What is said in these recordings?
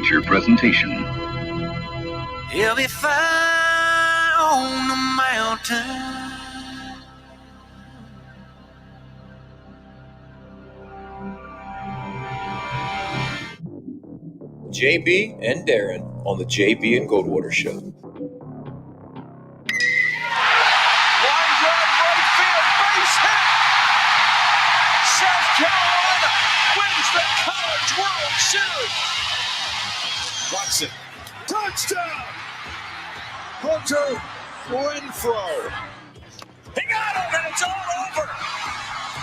feature presentation. He'll be fine on the mountain. JB and Darren on the JB and Goldwater Show. Line drive right field, base hit. South Carolina wins the College World Series. Watson, touchdown. Hunter Renfrow. He got him, and it's all over.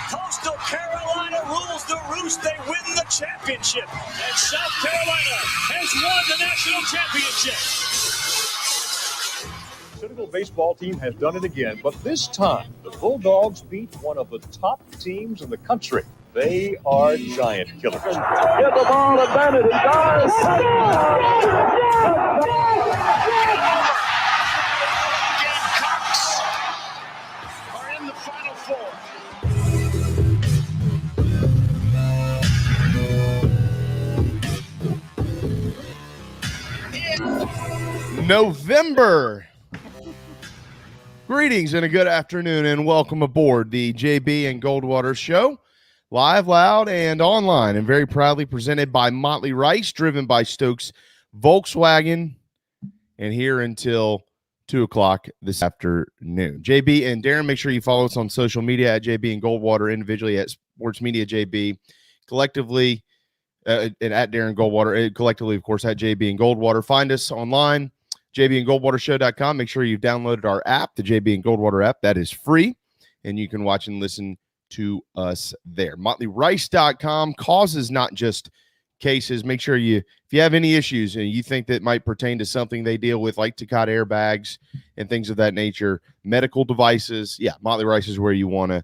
Coastal Carolina rules the roost. They win the championship. And South Carolina has won the national championship. Citadel baseball team has done it again, but this time the Bulldogs beat one of the top teams in the country. They are giant killers. Get the ball to Bennett. He does. Gamecocks are in the Final Four. November. Greetings and a good afternoon and welcome aboard the JB and Goldwater Show. Live, loud, and online, and very proudly presented by Motley Rice, driven by Stokes Volkswagen, and here until 2 o'clock this afternoon. JB and Darren, make sure you follow us on social media at JB and Goldwater, individually at Sports Media JB, collectively, and at Darren Goldwater, collectively, of course, at JB and Goldwater. Find us online, jbandgoldwatershow.com. Make sure you've downloaded our app, the JB and Goldwater app. That is free, and you can watch and listen to us there. MotleyRice.com. Causes, not just cases. Make sure if you have any issues and you think that might pertain to something they deal with, like Takata airbags and things of that nature, medical devices, Motley Rice is where you want to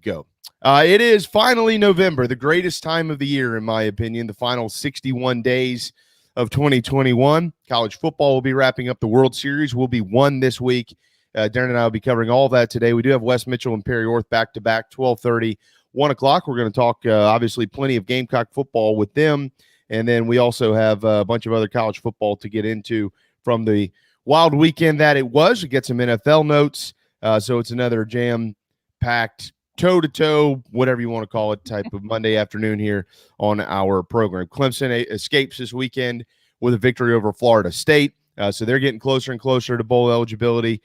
go. It is finally November, the greatest time of the year, in my opinion, the final 61 days of 2021. College football will be wrapping up. The World Series will be won this week. Darren and I will be covering all that today. We do have Wes Mitchell and Perry Orth back-to-back, 12:30, 1 o'clock. We're going to talk, obviously, plenty of Gamecock football with them. And then we also have a bunch of other college football to get into from the wild weekend that it was. We get some NFL notes. So it's another jam-packed, toe-to-toe, whatever you want to call it, type of Monday afternoon here on our program. Clemson escapes this weekend with a victory over Florida State. So they're getting closer and closer to bowl eligibility.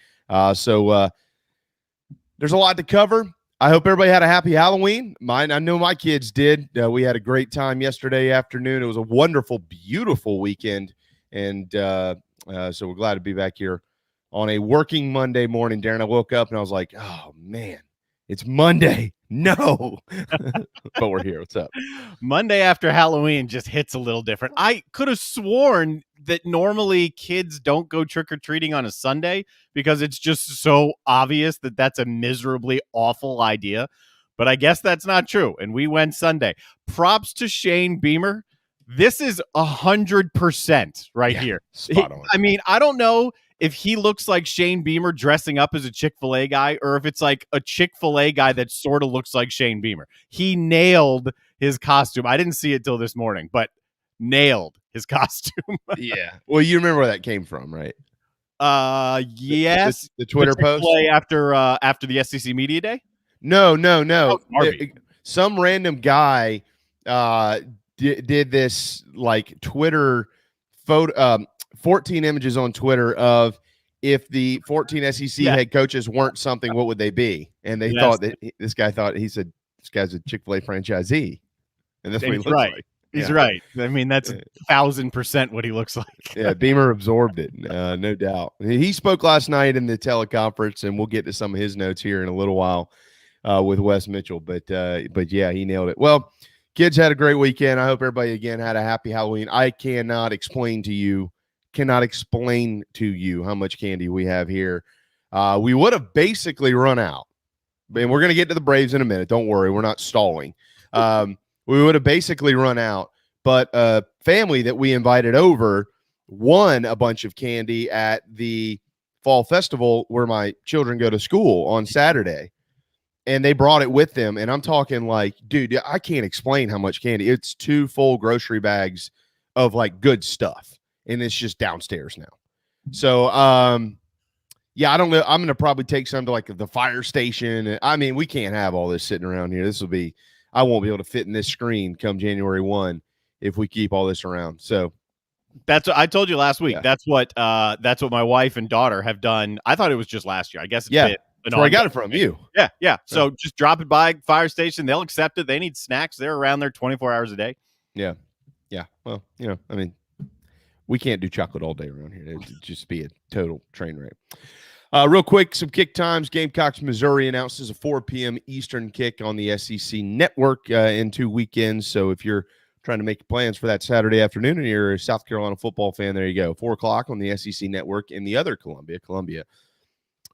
So there's a lot to cover. I hope everybody had a happy Halloween. I know my kids did. We had a great time yesterday afternoon. It was a wonderful, beautiful weekend. And so we're glad to be back here on a working Monday morning. Darren, I woke up and I was like, oh, man, it's Monday. No. But we're here. What's up? Monday after Halloween just hits a little different. I could have sworn that normally kids don't go trick-or-treating on a Sunday because it's just so obvious that that's a miserably awful idea. But I guess that's not true. And we went Sunday. Props to Shane Beamer. This is 100% right here. Spot on. I mean, I don't know if he looks like Shane Beamer dressing up as a Chick-fil-A guy or if it's like a Chick-fil-A guy that sort of looks like Shane Beamer. He nailed his costume. I didn't see it till this morning, but nailed his costume. Yeah. Well, you remember where that came from, right? Yes. The Twitter post after the SEC Media Day? No. Some random guy did this like Twitter photo, 14 images on Twitter of if the 14 SEC head coaches weren't something, what would they be? And they thought that he said this guy's a Chick-fil-A franchisee. And that's what he looks like. He's right. I mean, that's 1,000% what he looks like. Yeah, Beamer absorbed it, no doubt. He spoke last night in the teleconference, and we'll get to some of his notes here in a little while with Wes Mitchell. But yeah, he nailed it. Well, kids had a great weekend. I hope everybody, again, had a happy Halloween. I cannot explain to you how much candy we have here. We would have basically run out. And we're going to get to the Braves in a minute. Don't worry. We're not stalling. We would have basically run out, but a family that we invited over won a bunch of candy at the fall festival where my children go to school on Saturday, and they brought it with them. And I'm talking like, dude, I can't explain how much candy. It's 2 full grocery bags of like good stuff, and it's just downstairs now. So, yeah, I don't know. I'm going to probably take some to like the fire station. I mean, we can't have all this sitting around here. I won't be able to fit in this screen come January 1 if we keep all this around. So that's what I told you last week. Yeah. That's what my wife and daughter have done. I thought it was just last year. I guess it's been that's where I got it from you. Yeah. So just drop it by fire station. They'll accept it. They need snacks. They're around there 24 hours a day. Yeah. Well, I mean, we can't do chocolate all day around here. It'd just be a total train wreck. Real quick, some kick times. Gamecocks, Missouri announces a 4 p.m. Eastern kick on the SEC network in 2 weekends. So if you're trying to make plans for that Saturday afternoon and you're a South Carolina football fan, there you go. 4 o'clock on the SEC network in the other Columbia,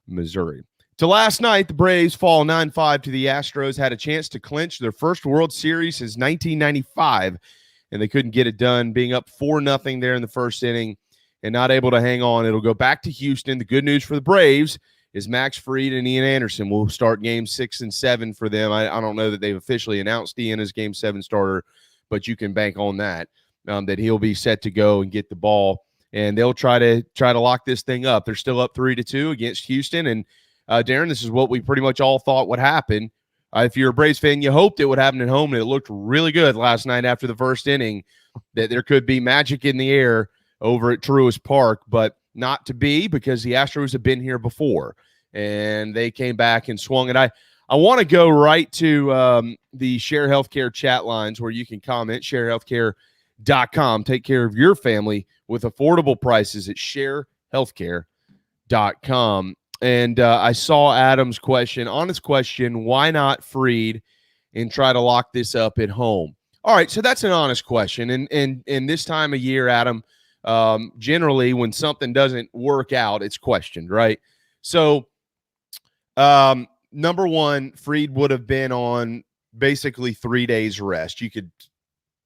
Missouri. To last night, the Braves fall 9-5 to the Astros, had a chance to clinch their first World Series since 1995, and they couldn't get it done, being up 4-0 there in the first inning and not able to hang on. It'll go back to Houston. The good news for the Braves is Max Fried and Ian Anderson will start games 6 and 7 for them. I don't know that they've officially announced Ian as game 7 starter, but you can bank on that, that he'll be set to go and get the ball, and they'll try to lock this thing up. They're still up 3-2 against Houston, and Darren, this is what we pretty much all thought would happen. If you're a Braves fan, you hoped it would happen at home, and it looked really good last night after the first inning, that there could be magic in the air over at Truist Park, but not to be, because the Astros have been here before, and they came back and swung it. I want to go right to the Share Healthcare chat lines where you can comment, sharehealthcare.com. Take care of your family with affordable prices at sharehealthcare.com. And I saw Adam's question, honest question, why not Fried and try to lock this up at home? All right, so that's an honest question. And this time of year, Adam, generally when something doesn't work out, it's questioned, right? So number one, Fried would have been on basically 3 days rest. You could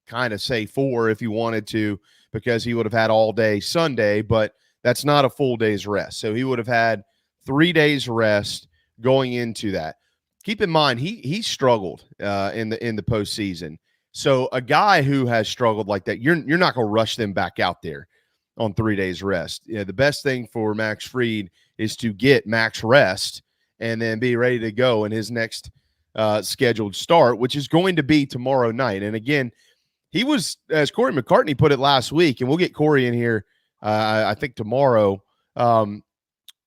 kind of say 4 if you wanted to, because he would have had all day Sunday, but that's not a full day's rest. So he would have had 3 days rest going into that. Keep in mind, he struggled in the postseason. So a guy who has struggled like that, you're not going to rush them back out there on 3 days rest. Yeah, the best thing for Max Fried is to get max rest and then be ready to go in his next scheduled start, which is going to be tomorrow night. And again, he was, as Corey McCartney put it last week, and we'll get Corey in here, I think tomorrow.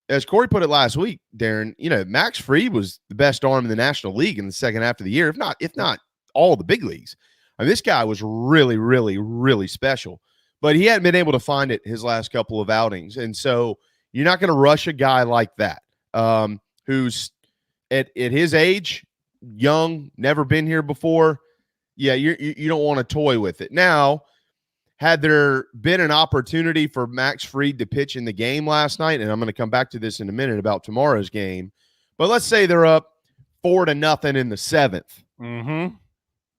As Corey put it last week, Darren, Max Fried was the best arm in the National League in the second half of the year, if not all the big leagues. I mean, this guy was really, really, really special, but he hadn't been able to find it his last couple of outings. And so you're not going to rush a guy like that, who's at his age, young, never been here before. Yeah, you don't want to toy with it. Now, had there been an opportunity for Max Fried to pitch in the game last night, and I'm going to come back to this in a minute about tomorrow's game, but let's say they're up 4-0 in the 7th. Mm-hmm.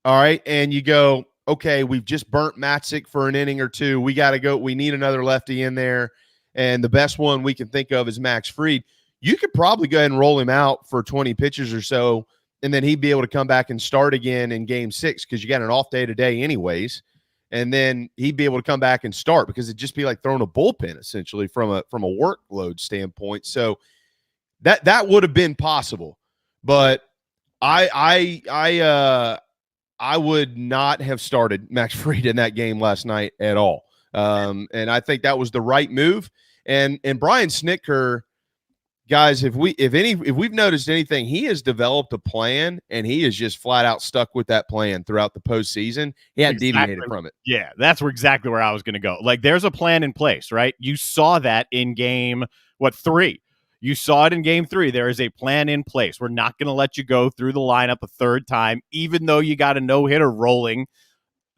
All right, and you go, okay, we've just burnt Matzik for an inning or two. We got to go. We need another lefty in there, and the best one we can think of is Max Fried. You could probably go ahead and roll him out for 20 pitches or so, and then he'd be able to come back and start again in Game 6 because you got an off day today anyways. And then he'd be able to come back and start because it'd just be like throwing a bullpen essentially from a workload standpoint. So that would have been possible, but I would not have started Max Fried in that game last night at all. And I think that was the right move. And Brian Snitker, guys, if we've noticed anything, he has developed a plan, and he is just flat out stuck with that plan throughout the postseason. He hadn't deviated from it. Yeah, that's exactly where I was going to go. Like, there's a plan in place, right? You saw that in game 3. You saw it in game 3. There is a plan in place. We're not going to let you go through the lineup a third time, even though you got a no-hitter rolling.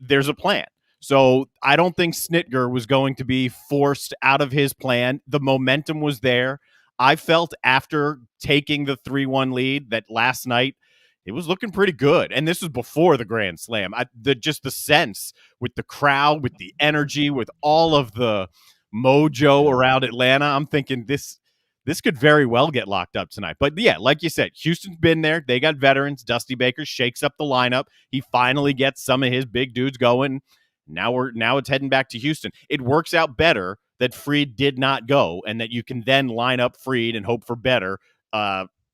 There's a plan. So I don't think Snitker was going to be forced out of his plan. The momentum was there. I felt after taking the 3-1 lead that last night it was looking pretty good. And this was before the Grand Slam. Just the sense with the crowd, with the energy, with all of the mojo around Atlanta, I'm thinking this could very well get locked up tonight. But yeah, like you said, Houston's been there. They got veterans. Dusty Baker shakes up the lineup. He finally gets some of his big dudes going. Now it's heading back to Houston. It works out better that Fried did not go, and that you can then line up Fried and hope for better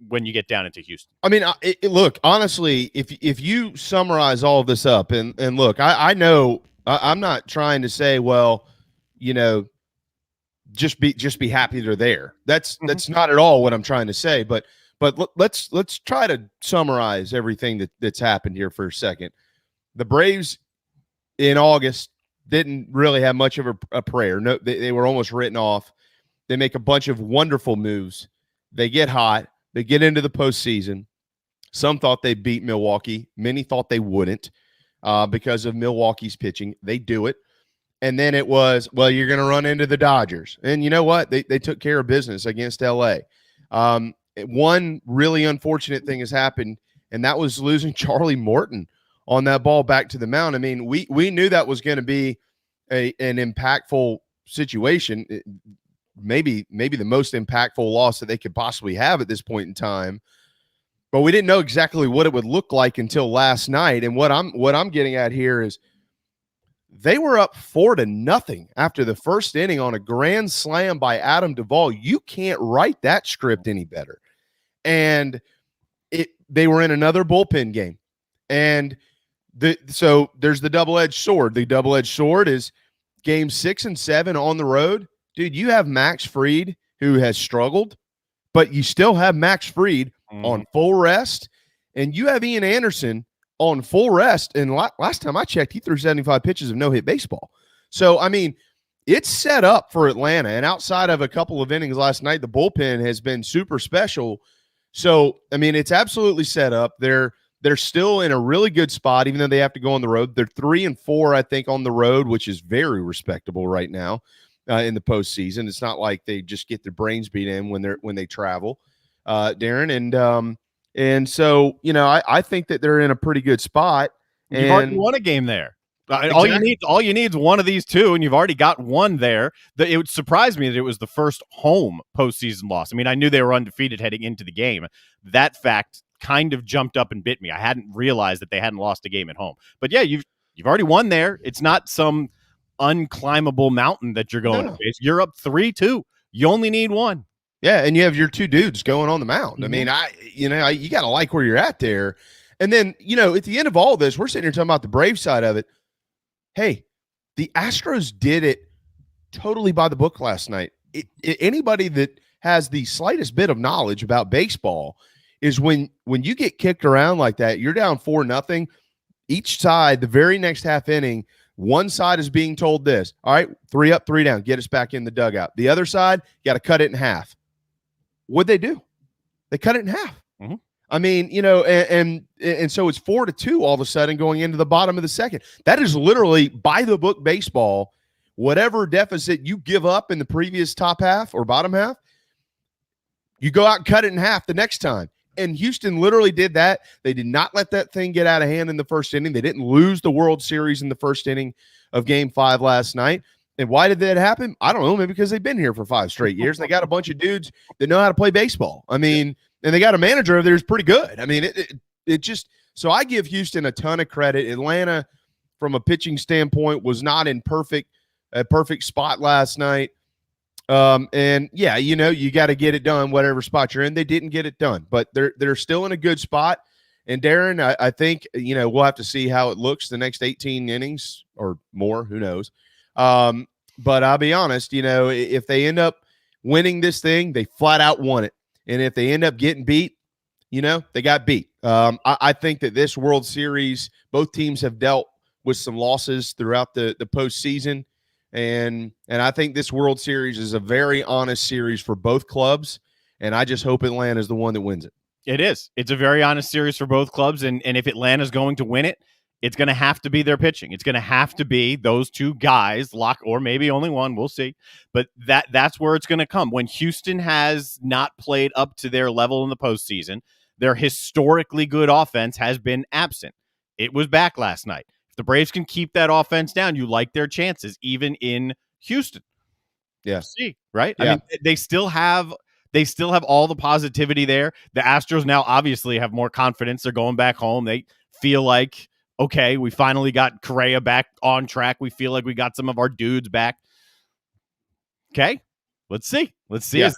when you get down into Houston. I mean, look, honestly, if you summarize all of this up, and look, I know I'm not trying to say, well, just be happy they're there. That's not at all what I'm trying to say. But let's try to summarize everything that's happened here for a second. The Braves in August didn't really have much of a prayer. No, they were almost written off. They make a bunch of wonderful moves. They get hot. They get into the postseason. Some thought they'd beat Milwaukee. Many thought they wouldn't because of Milwaukee's pitching. They do it. And then it was, well, you're going to run into the Dodgers. And you know what? They took care of business against L.A. One really unfortunate thing has happened, and that was losing Charlie Morton on that ball back to the mound. I mean, we knew that was going to be an impactful situation, maybe the most impactful loss that they could possibly have at this point in time. But we didn't know exactly what it would look like until last night. And what I'm getting at here is they were up 4-0 after the first inning on a grand slam by Adam Duvall. You can't write that script any better. And they were in another bullpen game. And so there's the double-edged sword. The double-edged sword is game 6 and 7 on the road. Dude, you have Max Fried, who has struggled, but you still have Max Fried on full rest, and you have Ian Anderson on full rest. And last time I checked, he threw 75 pitches of no-hit baseball. So, I mean, it's set up for Atlanta. And outside of a couple of innings last night, the bullpen has been super special. So, I mean, it's absolutely set up. They're still in a really good spot, even though they have to go on the road. They're 3-4, I think, on the road, which is very respectable right now in the postseason. It's not like they just get their brains beat in when they travel, Darren. And so, I think that they're in a pretty good spot. And you've already won a game there. Exactly. All you need is one of these two, and you've already got one there. It would surprise me that it was the first home postseason loss. I mean, I knew they were undefeated heading into the game. That fact kind of jumped up and bit me. I hadn't realized that they hadn't lost a game at home. But yeah, you've already won there. It's not some unclimbable mountain that you're going to face. You're up 3-2. You only need one. Yeah, and you have your two dudes going on the mound. I mean, you got to like where you're at there. And then, at the end of all this, we're sitting here talking about the Brave side of it. Hey, the Astros did it totally by the book last night. Anybody that has the slightest bit of knowledge about baseball is when you get kicked around like that, you're down 4-0. Each side, the very next half inning, one side is being told this. All right, 3 up, 3 down. Get us back in the dugout. The other side, got to cut it in half. What'd they do? They cut it in half. Mm-hmm. I mean, and so it's 4-2 all of a sudden going into the bottom of the second. That is literally by the book baseball. Whatever deficit you give up in the previous top half or bottom half, you go out and cut it in half the next time. And Houston literally did that. They did not let that thing get out of hand in the first inning. They didn't lose the World Series in the first inning of Game 5 last night. And why did that happen? I don't know. Maybe because they've been here for 5 straight years. They got a bunch of dudes that know how to play baseball. I mean, and they got a manager over there who's pretty good. I mean, it just – so I give Houston a ton of credit. Atlanta, from a pitching standpoint, was not in a perfect spot last night. And yeah, you got to get it done, whatever spot you're in. They didn't get it done, but they're still in a good spot. And Darren, I think, we'll have to see how it looks the next 18 innings or more, who knows. But I'll be honest, if they end up winning this thing, they flat out won it. And if they end up getting beat, they got beat. I think that this World Series, both teams have dealt with some losses throughout the postseason. And I think this World Series is a very honest series for both clubs. And I just hope Atlanta is the one that wins it. It is. It's a very honest series for both clubs. And if Atlanta's going to win it, it's going to have to be their pitching. It's going to have to be those two guys, or maybe only one. We'll see. But that's where it's going to come. When Houston has not played up to their level in the postseason, their historically good offense has been absent. It was back last night. If the Braves can keep that offense down, you like their chances, even in Houston. Yeah. We'll see, right? Yeah. I mean, they still have all the positivity there. The Astros now obviously have more confidence. They're going back home. They feel like Okay, we finally got Correa back on track. We feel like we got some of our dudes back. Okay, let's see. Yeah.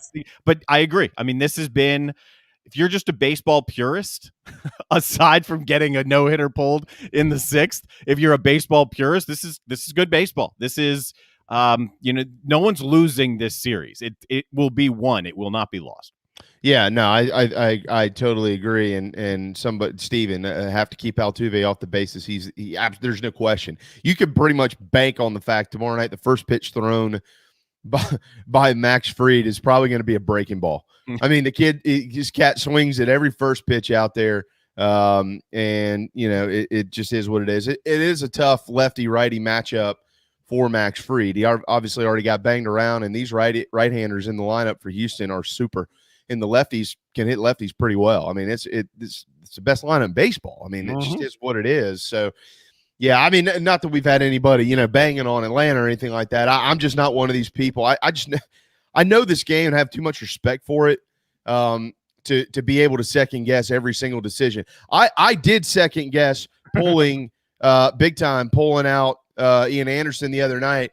But I agree. I mean, this has been, if you're just a baseball purist, aside from getting a no-hitter pulled in the 6th, if you're a baseball purist, this is good baseball. This is, no one's losing this series. It will be won. It will not be lost. Yeah, no, I totally agree, and Steven, have to keep Altuve off the bases. There's no question. You could pretty much bank on the fact tomorrow night the first pitch thrown by Max Fried is probably going to be a breaking ball. I mean, the kid, his cat swings at every first pitch out there, and it just is what it is. It is a tough lefty righty matchup for Max Fried. He obviously already got banged around, and these right-handers in the lineup for Houston are super. And the lefties can hit lefties pretty well. I mean, it's the best lineup in baseball. I mean, it just is what it is. So, yeah, I mean, not that we've had anybody, banging on Atlanta or anything like that. I'm just not one of these people. I know this game and have too much respect for it to be able to second guess every single decision. I did second guess pulling big time, pulling out Ian Anderson the other night,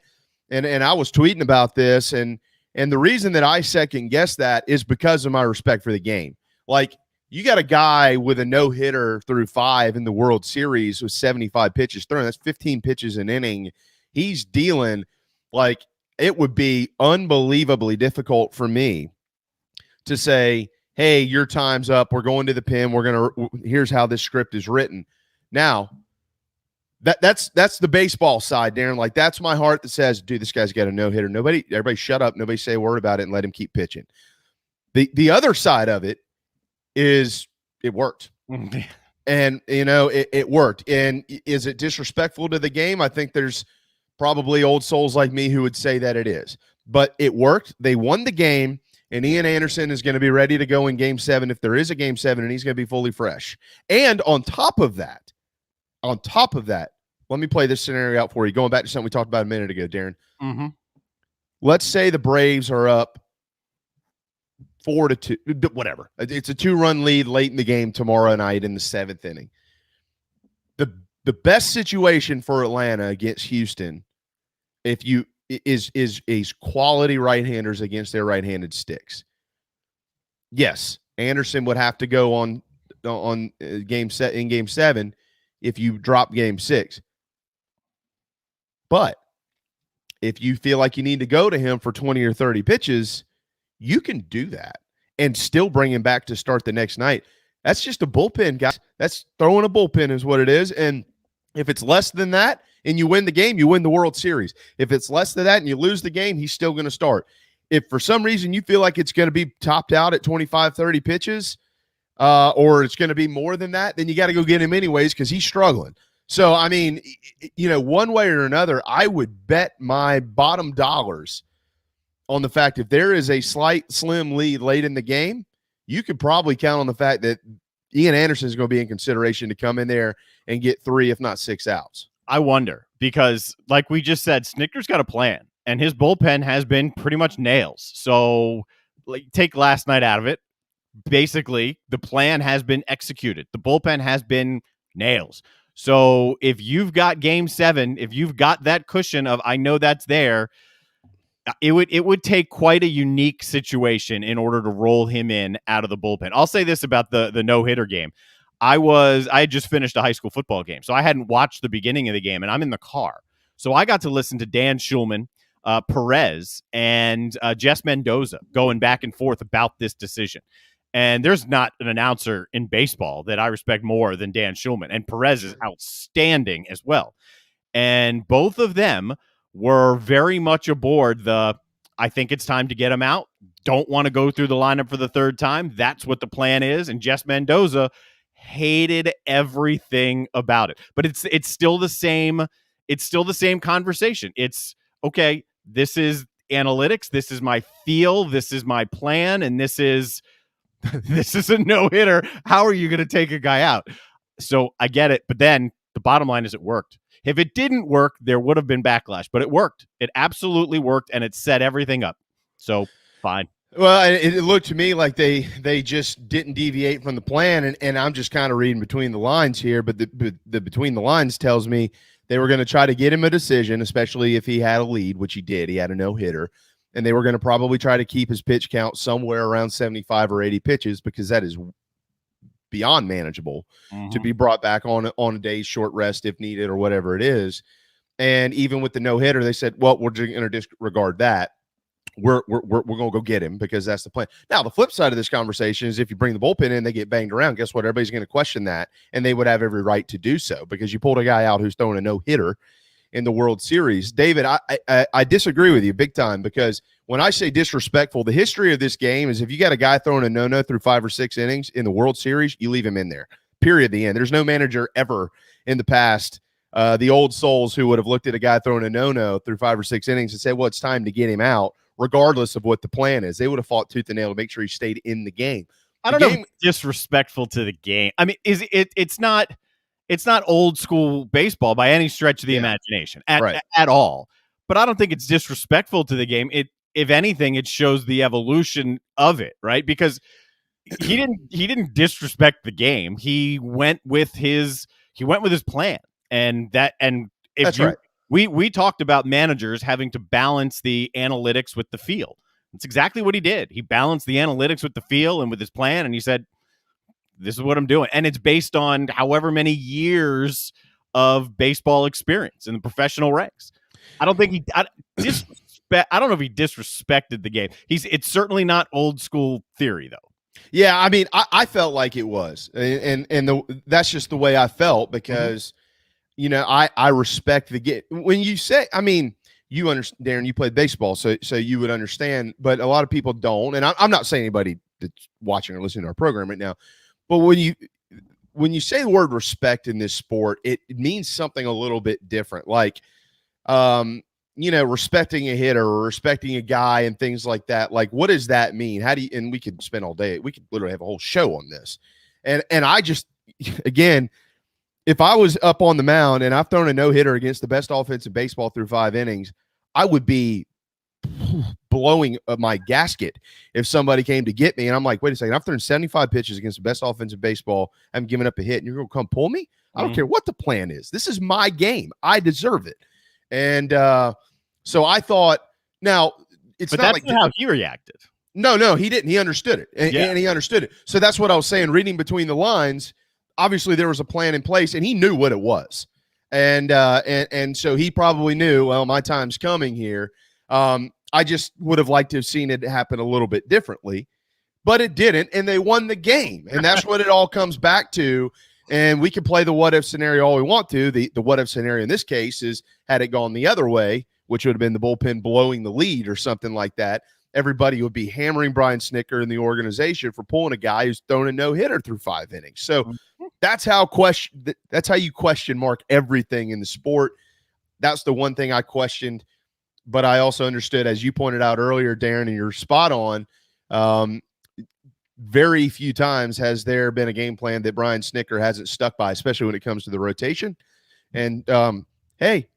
and I was tweeting about this, and the reason that I second guess that is because of my respect for the game. Like, you got a guy with a no-hitter through 5 in the World Series with 75 pitches thrown. That's 15 pitches an inning. He's dealing like it would be unbelievably difficult for me to say, hey, your time's up. We're going to the pen. Here's how this script is written. Now, that's the baseball side, Darren. Like, that's my heart that says, dude, this guy's got a no-hitter. Everybody shut up. Nobody say a word about it and let him keep pitching. The other side of it is it worked. And, it worked. And is it disrespectful to the game? I think there's probably old souls like me who would say that it is. But it worked. They won the game, and Ian Anderson is going to be ready to go in Game 7 if there is a Game 7, and he's going to be fully fresh. And on top of that, let me play this scenario out for you. Going back to something we talked about a minute ago, Darren. Mm-hmm. Let's say the Braves are up 4-2, whatever. It's a 2-run lead late in the game tomorrow night in the 7th inning. The best situation for Atlanta against Houston, is quality right-handers against their right-handed sticks. Yes, Anderson would have to go on Game 7 if you drop Game 6. But if you feel like you need to go to him for 20 or 30 pitches, you can do that and still bring him back to start the next night. That's just a bullpen, guys. That's throwing a bullpen is what it is. And if it's less than that and you win the game, you win the World Series. If it's less than that and you lose the game, he's still going to start. If for some reason you feel like it's going to be topped out at 25, 30 pitches, or it's going to be more than that, then you got to go get him anyways because he's struggling. So, I mean, one way or another, I would bet my bottom dollars on the fact if there is a slim lead late in the game, you could probably count on the fact that Ian Anderson is going to be in consideration to come in there and get 3, if not 6 outs. I wonder because, like we just said, Snicker's got a plan, and his bullpen has been pretty much nails. So, take last night out of it. Basically, the plan has been executed. The bullpen has been nails. So if you've got Game 7, if you've got that cushion of I know that's there, it would take quite a unique situation in order to roll him in out of the bullpen. I'll say this about the no-hitter game. I had just finished a high school football game, so I hadn't watched the beginning of the game, and I'm in the car. So I got to listen to Dan Schulman, Perez, and Jess Mendoza going back and forth about this decision. And there's not an announcer in baseball that I respect more than Dan Schulman. And Perez is outstanding as well. And both of them were very much aboard I think it's time to get him out. Don't want to go through the lineup for the 3rd time. That's what the plan is. And Jess Mendoza hated everything about it. But it's still the same. It's still the same conversation. It's, okay, this is analytics. This is my feel. This is my plan. And this is a no-hitter. How are you going to take a guy out? So I get it. But then the bottom line is it worked. If it didn't work, there would have been backlash. But it worked. It absolutely worked, and it set everything up. So, fine. Well, it looked to me like they just didn't deviate from the plan, and I'm just kind of reading between the lines here, but the between the lines tells me they were going to try to get him a decision, especially if he had a lead, which he did. He had a no-hitter, and they were going to probably try to keep his pitch count somewhere around 75 or 80 pitches because that is beyond manageable to be brought back on a day's short rest if needed or whatever it is. And even with the no-hitter, they said, well, we're just going to disregard that. We're going to go get him because that's the plan. Now, the flip side of this conversation is if you bring the bullpen in, they get banged around. Guess what? Everybody's going to question that, and they would have every right to do so because you pulled a guy out who's throwing a no-hitter in the World Series. David, I disagree with you big time because when I say disrespectful, the history of this game is if you got a guy throwing a no-no through 5 or 6 innings in the World Series, you leave him in there, period, the end. There's no manager ever in the past, the old souls who would have looked at a guy throwing a no-no through 5 or 6 innings and said, well, it's time to get him out. Regardless of what the plan is, they would have fought tooth and nail to make sure he stayed in the game. I don't know if it's disrespectful to the game. I mean, it's not old school baseball by any stretch of the imagination at all. But I don't think it's disrespectful to the game. If anything, it shows the evolution of it, right? Because he didn't disrespect the game. He went with his plan, and if that's right. We talked about managers having to balance the analytics with the feel. That's exactly what he did. He balanced the analytics with the feel and with his plan, and he said, this is what I'm doing. And it's based on however many years of baseball experience in the professional ranks. I don't think I don't know if he disrespected the game. It's certainly not old school theory, though. Yeah, I mean, I felt like it was. And that's just the way I felt because you know, I respect the game. When you say, I mean, you understand, Darren, you played baseball, so you would understand, but a lot of people don't. And I'm not saying anybody that's watching or listening to our program right now, but when you say the word respect in this sport, it means something a little bit different. Like, you know, respecting a hitter or respecting a guy and things like that. Like, what does that mean? How do you, and we could spend all day, we could literally have a whole show on this. And I just, again, if I was up on the mound and I've thrown a no-hitter against the best offense in baseball through 5 innings, I would be blowing my gasket if somebody came to get me. And I'm like, wait a second, I've thrown 75 pitches against the best offense in baseball. I'm giving up a hit, and you're going to come pull me? I don't care what the plan is. This is my game. I deserve it. And so I thought, now, it's but not that's like not how he reacted. No, he didn't. He understood it. And he understood it. So that's what I was saying, reading between the lines. Obviously, there was a plan in place, and he knew what it was, and so he probably knew. Well, my time's coming here. I just would have liked to have seen it happen a little bit differently, but it didn't, and they won the game, and that's what it all comes back to. And we can play the what if scenario all we want to. The what if scenario in this case is had it gone the other way, which would have been the bullpen blowing the lead or something like that. Everybody would be hammering Brian Snitker and the organization for pulling a guy who's thrown a no-hitter through 5 innings. So that's how you question mark everything in the sport. That's the one thing I questioned, but I also understood, as you pointed out earlier, Darren, and you're spot on. Very few times has there been a game plan that Brian Snitker hasn't stuck by, especially when it comes to the rotation. And hey,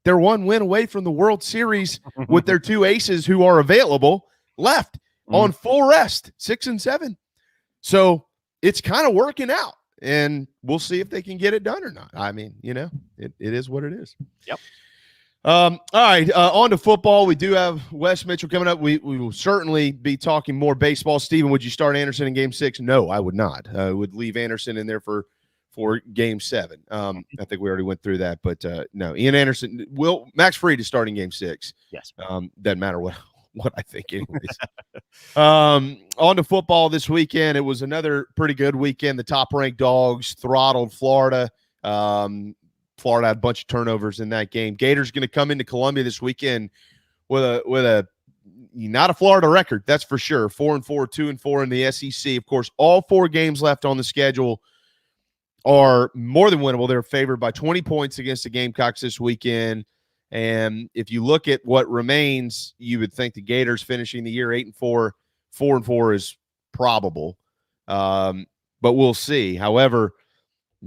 they're 1 win away from the World Series with their 2 aces who are available left on full rest, 6 and 7. So it's kind of working out, and we'll see if they can get it done or not. I mean, you know, it is what it is. Yep. All right, on to football. We do have Wes Mitchell coming up. We will certainly be talking more baseball. Steven, would you start Anderson in Game 6? No, I would not. I would leave Anderson in there for Game 7. I think we already went through that, but no, Ian Anderson Max Fried is starting Game 6. Yes. Doesn't matter what I think anyways. On to football this weekend. It was another pretty good weekend. The top ranked Dogs throttled Florida. Florida had a bunch of turnovers in that game. Gators going to come into Columbia this weekend with a not a Florida record, that's for sure. 4-4, 2-4 in the SEC. Of course, all 4 games left on the schedule are more than winnable. They're favored by 20 points against the Gamecocks this weekend. And if you look at what remains, you would think the Gators finishing the year 8-4, 4-4 is probable. But we'll see. However,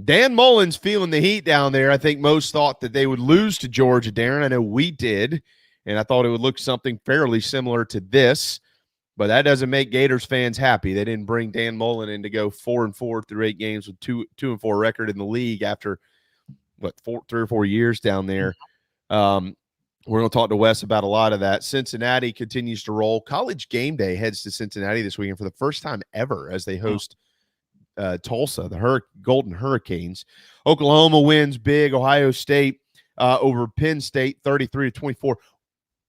Dan Mullen's feeling the heat down there. I think most thought that they would lose to Georgia, Darren. I know we did, and I thought it would look something fairly similar to this. But that doesn't make Gators fans happy. They didn't bring Dan Mullen in to go 4-4 through 8 games with 2-4 record in the league after 3 or 4 years down there. We're going to talk to Wes about a lot of that. Cincinnati continues to roll. College Game Day heads to Cincinnati this weekend for the first time ever as they host Tulsa, the Golden Hurricanes. Oklahoma wins big. Ohio State over Penn State 33-24.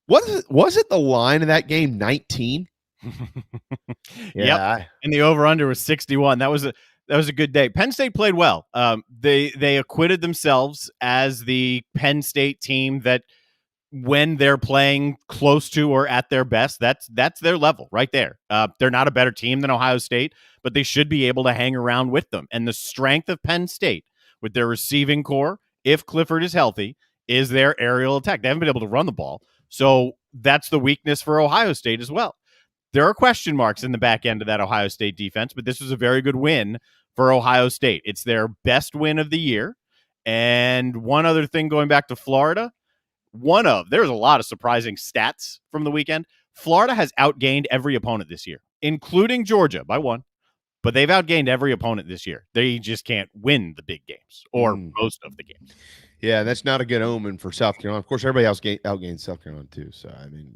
Was it the line of that game 19? Yeah, and the over/under was 61. That was a good day. Penn State played well. They acquitted themselves as the Penn State team that, when they're playing close to or at their best, that's their level right there. They're not a better team than Ohio State, but they should be able to hang around with them. And the strength of Penn State with their receiving core, if Clifford is healthy, is their aerial attack. They haven't been able to run the ball, so that's the weakness for Ohio State as well. There are question marks in the back end of that Ohio State defense, but this was a very good win for Ohio State. It's their best win of the year. And one other thing, going back to Florida, there's a lot of surprising stats from the weekend. Florida has outgained every opponent this year, including Georgia by 1, but they've outgained every opponent this year. They just can't win the big games or most of the games. Yeah, that's not a good omen for South Carolina. Of course, everybody else outgained South Carolina too. So, I mean,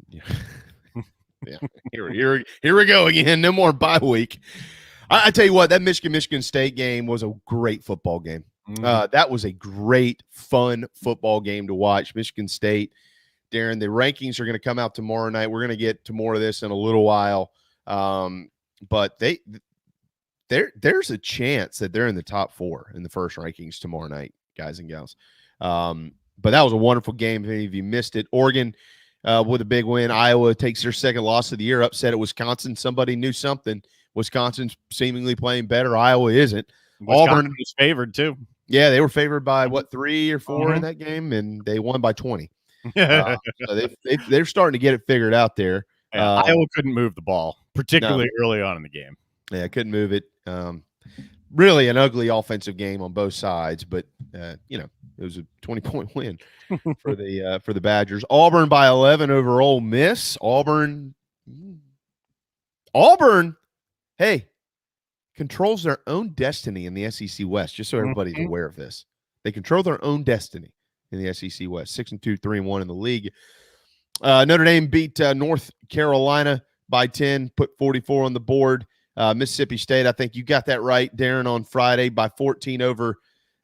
yeah, here we go again. No more bye week. I tell you what, that Michigan State game was a great football game. That was a great, fun football game to watch. Michigan State, Darren, the rankings are going to come out tomorrow night. We're going to get to more of this in a little while. But there's a chance that they're in the top 4 in the first rankings tomorrow night, guys and gals. But that was a wonderful game. If any of you missed it, Oregon with a big win. Iowa takes their second loss of the year, upset at Wisconsin. Somebody knew something. Wisconsin's seemingly playing better. Iowa isn't. Wisconsin Auburn was favored too. Yeah, they were favored by 3 or 4 in that game, and they won by 20. So they're starting to get it figured out there. Iowa couldn't move the ball, particularly early on in the game. Yeah, couldn't move it. Really an ugly offensive game on both sides, but it was a 20-point win for the Badgers. Auburn by 11 over Ole Miss. Auburn, hey, controls their own destiny in the SEC West, just so everybody's aware of this. They control their own destiny in the SEC West. 6-2, 3-1 in the league. Notre Dame beat North Carolina by 10, put 44 on the board. Mississippi State, I think you got that right, Darren, on Friday by 14 over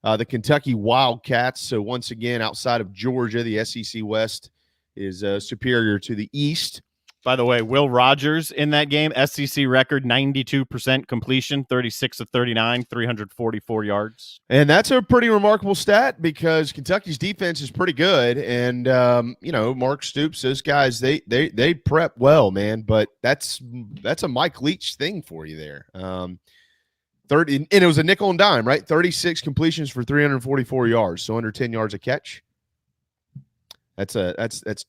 the Kentucky Wildcats. So once again, outside of Georgia, the SEC West is superior to the East. By the way, Will Rogers in that game, SEC record, 92% completion, 36 of 39, 344 yards. And that's a pretty remarkable stat because Kentucky's defense is pretty good. And, Mark Stoops, those guys, they prep well, man. But that's a Mike Leach thing for you there. 30, and it was a nickel and dime, right? 36 completions for 344 yards, so under 10 yards a catch. That's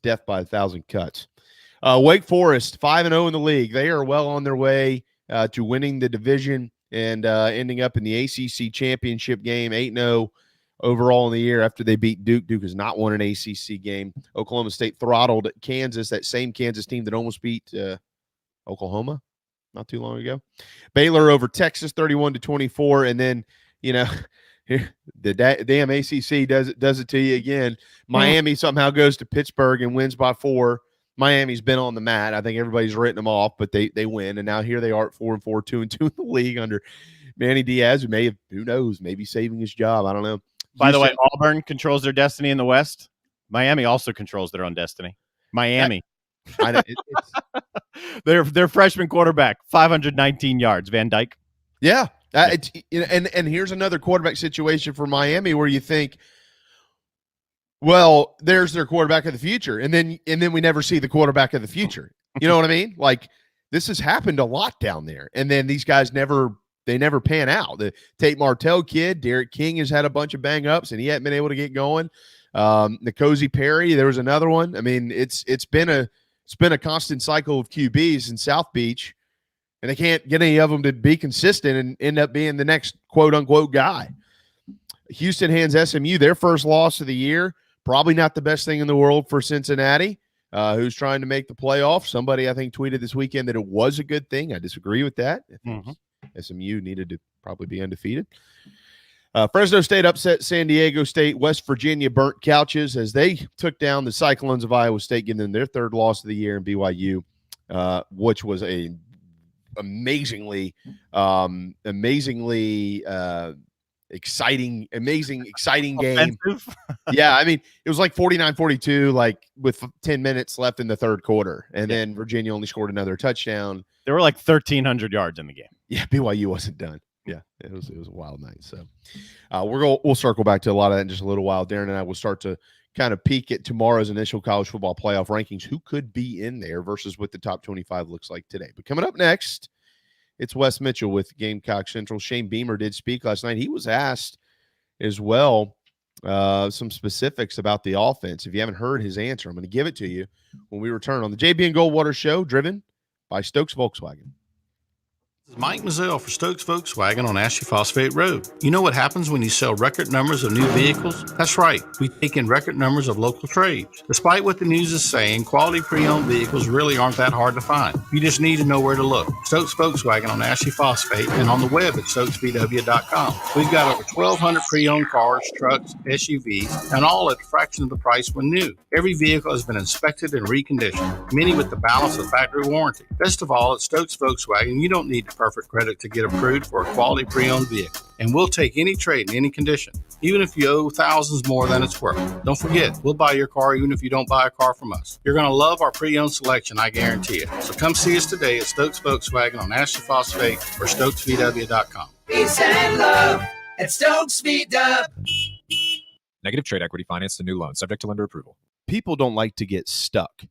death by 1,000 cuts. Wake Forest, 5-0 in the league. They are well on their way to winning the division and ending up in the ACC championship game, 8-0 overall in the year after they beat Duke. Duke has not won an ACC game. Oklahoma State throttled Kansas, that same Kansas team that almost beat Oklahoma not too long ago. Baylor over Texas, 31-24, and then the damn ACC does it to you again. Miami somehow goes to Pittsburgh and wins by 4. Miami's been on the mat. I think everybody's written them off, but they win, and now here they are at 4-4, 2-2 in the league under Manny Diaz, who may have, who knows, maybe saving his job. I don't know. By the way, Auburn controls their destiny in the West. Miami also controls their own destiny. Miami. I know, their freshman quarterback, 519 yards, Van Dyke. Yeah. And here's another quarterback situation for Miami where you think, well, there's their quarterback of the future, and then we never see the quarterback of the future. You know what I mean? Like, this has happened a lot down there, and then these guys never pan out. The Tate Martell kid, Derek King, has had a bunch of bang-ups, and he hadn't been able to get going. N'Kosi Perry, there was another one. I mean, it's been a constant cycle of QBs in South Beach, and they can't get any of them to be consistent and end up being the next quote-unquote guy. Houston hands SMU their first loss of the year. Probably not the best thing in the world for Cincinnati. who's trying to make the playoffs. Somebody, I think, tweeted this weekend that it was a good thing. I disagree with that. I think SMU needed to probably be undefeated. Fresno State upset San Diego State. West Virginia burnt couches as they took down the Cyclones of Iowa State, giving them their third loss of the year in BYU, which was a amazingly exciting game. Yeah, I mean, it was like 49-42, like with 10 minutes left in the third quarter, and then Virginia only scored another touchdown. There were like 1,300 yards in the game. Yeah, BYU wasn't done. Yeah, it was a wild night. So we'll circle back to a lot of that in just a little while. Darren and I will start to kind of peek at tomorrow's initial college football playoff rankings, who could be in there versus what the top 25 looks like today. But coming up next, it's Wes Mitchell with Gamecock Central. Shane Beamer did speak last night. He was asked as well some specifics about the offense. If you haven't heard his answer, I'm going to give it to you when we return on the JB and Goldwater Show, driven by Stokes Volkswagen. This is Mike Mazzell for Stokes Volkswagen on Ashley Phosphate Road. You know what happens when you sell record numbers of new vehicles? That's right, we take in record numbers of local trades. Despite what the news is saying, quality pre-owned vehicles really aren't that hard to find. You just need to know where to look. Stokes Volkswagen on Ashley Phosphate and on the web at stokesvw.com. We've got over 1,200 pre-owned cars, trucks, SUVs, and all at a fraction of the price when new. Every vehicle has been inspected and reconditioned, many with the balance of factory warranty. Best of all, at Stokes Volkswagen, you don't need perfect credit to get approved for a quality pre-owned vehicle. And we'll take any trade in any condition, even if you owe thousands more than it's worth. Don't forget, we'll buy your car even if you don't buy a car from us. You're going to love our pre-owned selection, I guarantee it. So come see us today at Stokes Volkswagen on Ashley Phosphate or stokesvw.com. Peace and love at Stokes VW. Negative trade equity finance to new loan, subject to lender approval. People don't like to get stuck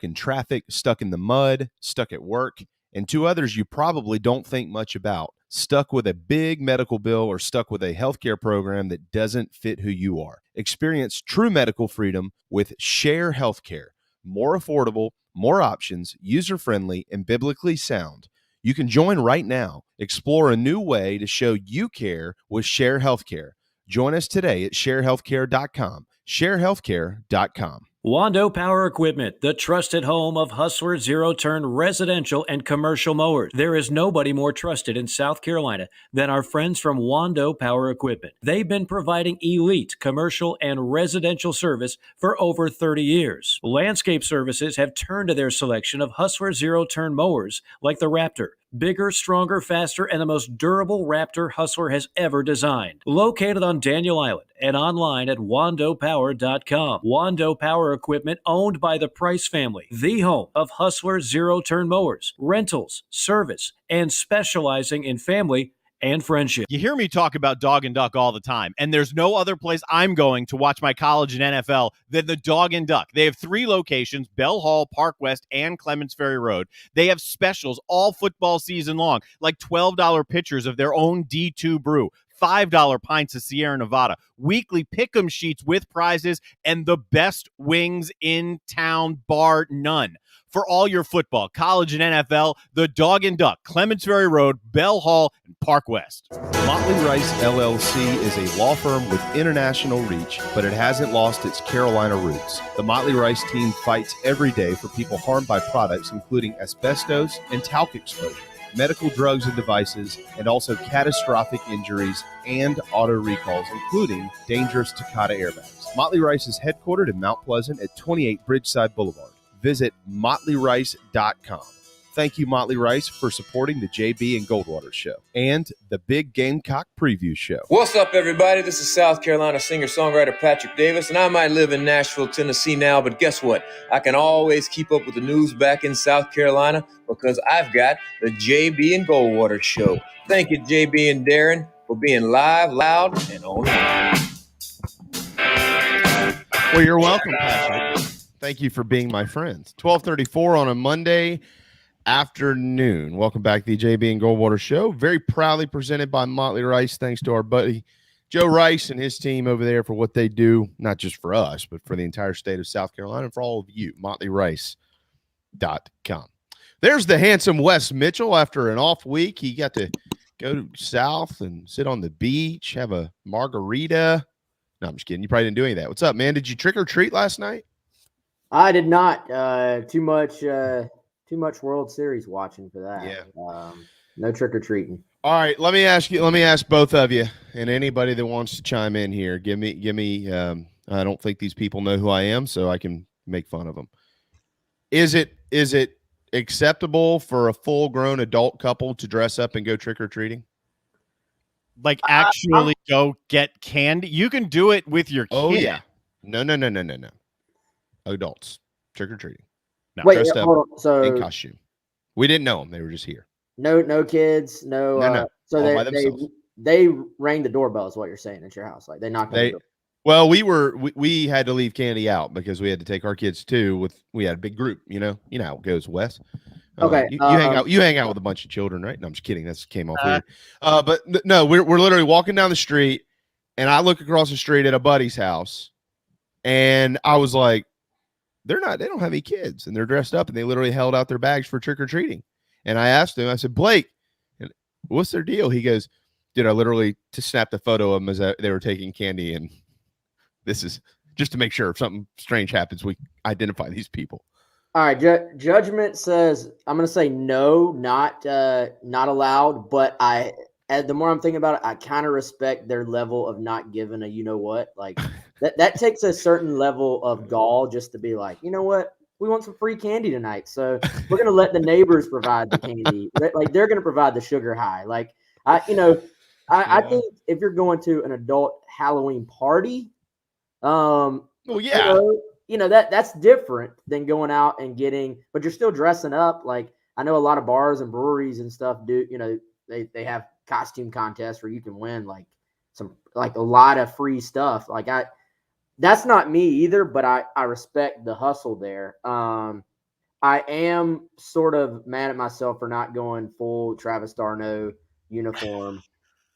in traffic, stuck in the mud, stuck at work. And two others you probably don't think much about: stuck with a big medical bill or stuck with a healthcare program that doesn't fit who you are. Experience true medical freedom with Share Healthcare. More affordable, more options, user-friendly, and biblically sound. You can join right now. Explore a new way to show you care with Share Healthcare. Join us today at sharehealthcare.com. sharehealthcare.com. Wando Power Equipment, the trusted home of Hustler zero-turn residential and commercial mowers. There is nobody more trusted in South Carolina than our friends from Wando Power Equipment. They've been providing elite commercial and residential service for over 30 years. Landscape Services have turned to their selection of Hustler zero-turn mowers like the Raptor. Bigger, stronger, faster, and the most durable Raptor Hustler has ever designed. Located on Daniel Island and online at wandopower.com. Wando Power Equipment, owned by the Price family, the home of Hustler zero-turn mowers, rentals, service, and specializing in family and friendship. You hear me talk about Dog and Duck all the time, and there's no other place I'm going to watch my college and NFL than the Dog and Duck. They have 3 locations: Bell Hall, Park West, and Clements Ferry Road. They have specials all football season long, like $12 pitchers of their own D2 brew, $5 pints of Sierra Nevada, weekly pick'em sheets with prizes, and the best wings in town, bar none. For all your football, college, and NFL, the Dog and Duck, Clements Ferry Road, Bell Hall, and Park West. Motley Rice LLC is a law firm with international reach, but it hasn't lost its Carolina roots. The Motley Rice team fights every day for people harmed by products including asbestos and talc exposure, medical drugs and devices, and also catastrophic injuries and auto recalls, including dangerous Takata airbags. Motley Rice is headquartered in Mount Pleasant at 28 Bridgeside Boulevard. Visit motleyrice.com. Thank you, Motley Rice, for supporting the JB and Goldwater Show and the Big Gamecock Preview Show. What's up, everybody? This is South Carolina singer-songwriter Patrick Davis, and I might live in Nashville, Tennessee now, but guess what? I can always keep up with the news back in South Carolina because I've got the JB and Goldwater Show. Thank you, JB and Darren, for being live, loud, and on air. Well, you're welcome, Patrick. Thank you for being my friends. 12:34 on a Monday afternoon. Welcome back to the JB and Goldwater Show. Very proudly presented by Motley Rice. Thanks to our buddy Joe Rice and his team over there for what they do, not just for us, but for the entire state of South Carolina and for all of you. MotleyRice.com. There's the handsome Wes Mitchell. After an off week, he got to go south and sit on the beach, have a margarita. No, I'm just kidding. You probably didn't do any of that. What's up, man? Did you trick or treat last night? I did not. Too much World Series watching for that. Yeah. No trick or treating. All right, let me ask both of you and anybody that wants to chime in here. Give me. I don't think these people know who I am, so I can make fun of them. Is it acceptable for a full-grown adult couple to dress up and go trick-or-treating? Like actually go get candy? You can do it with your kid. Oh yeah. No. Adults trick-or-treating. No. Wait, Dressed up hold on. So in costume. We didn't know them. They were just here. no kids, no. No. So All by themselves. they rang the doorbell is what you're saying at your house. Like they knocked on the door. Well, we had to leave candy out because we had to take our kids too. We had a big group, you know how it goes, Wes. Okay, you hang out with a bunch of children, right? No, I'm just kidding. That came off weird. But no, we're literally walking down the street, and I look across the street at a buddy's house, and I was like, they don't have any kids, and they're dressed up, and they literally held out their bags for trick or treating. And I asked him, I said, Blake, what's their deal? He goes, dude, I literally just snapped a photo of them as they were taking candy, and this is just to make sure if something strange happens, we identify these people. All right, judgment says I'm going to say no, not allowed. But the more I'm thinking about it, I kind of respect their level of not giving a you know what. Like that takes a certain level of gall just to be like, you know what, we want some free candy tonight, so we're going to let the neighbors provide the candy. Like they're going to provide the sugar high. Like I think if you're going to an adult Halloween party, well, yeah. That's different than going out and but you're still dressing up. Like I know a lot of bars and breweries and stuff do, they have costume contests where you can win like a lot of free stuff. Like that's not me either, but I respect the hustle there. I am sort of mad at myself for not going full Travis Darno uniform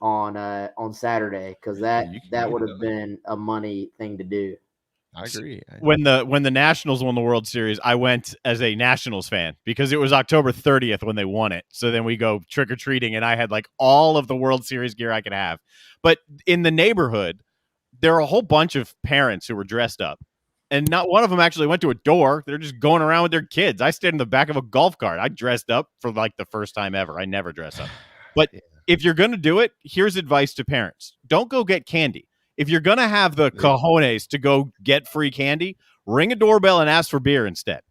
on Saturday, because that would have been a money thing to do. I agree. When the Nationals won the World Series, I went as a Nationals fan because it was October 30th when they won it. So then we go trick-or-treating, and I had like all of the World Series gear I could have. But in the neighborhood, there are a whole bunch of parents who were dressed up, and not one of them actually went to a door. They're just going around with their kids. I stayed in the back of a golf cart. I dressed up for like the first time ever. I never dress up. But if you're going to do it, here's advice to parents. Don't go get candy. If you're going to have the cojones to go get free candy, ring a doorbell and ask for beer instead.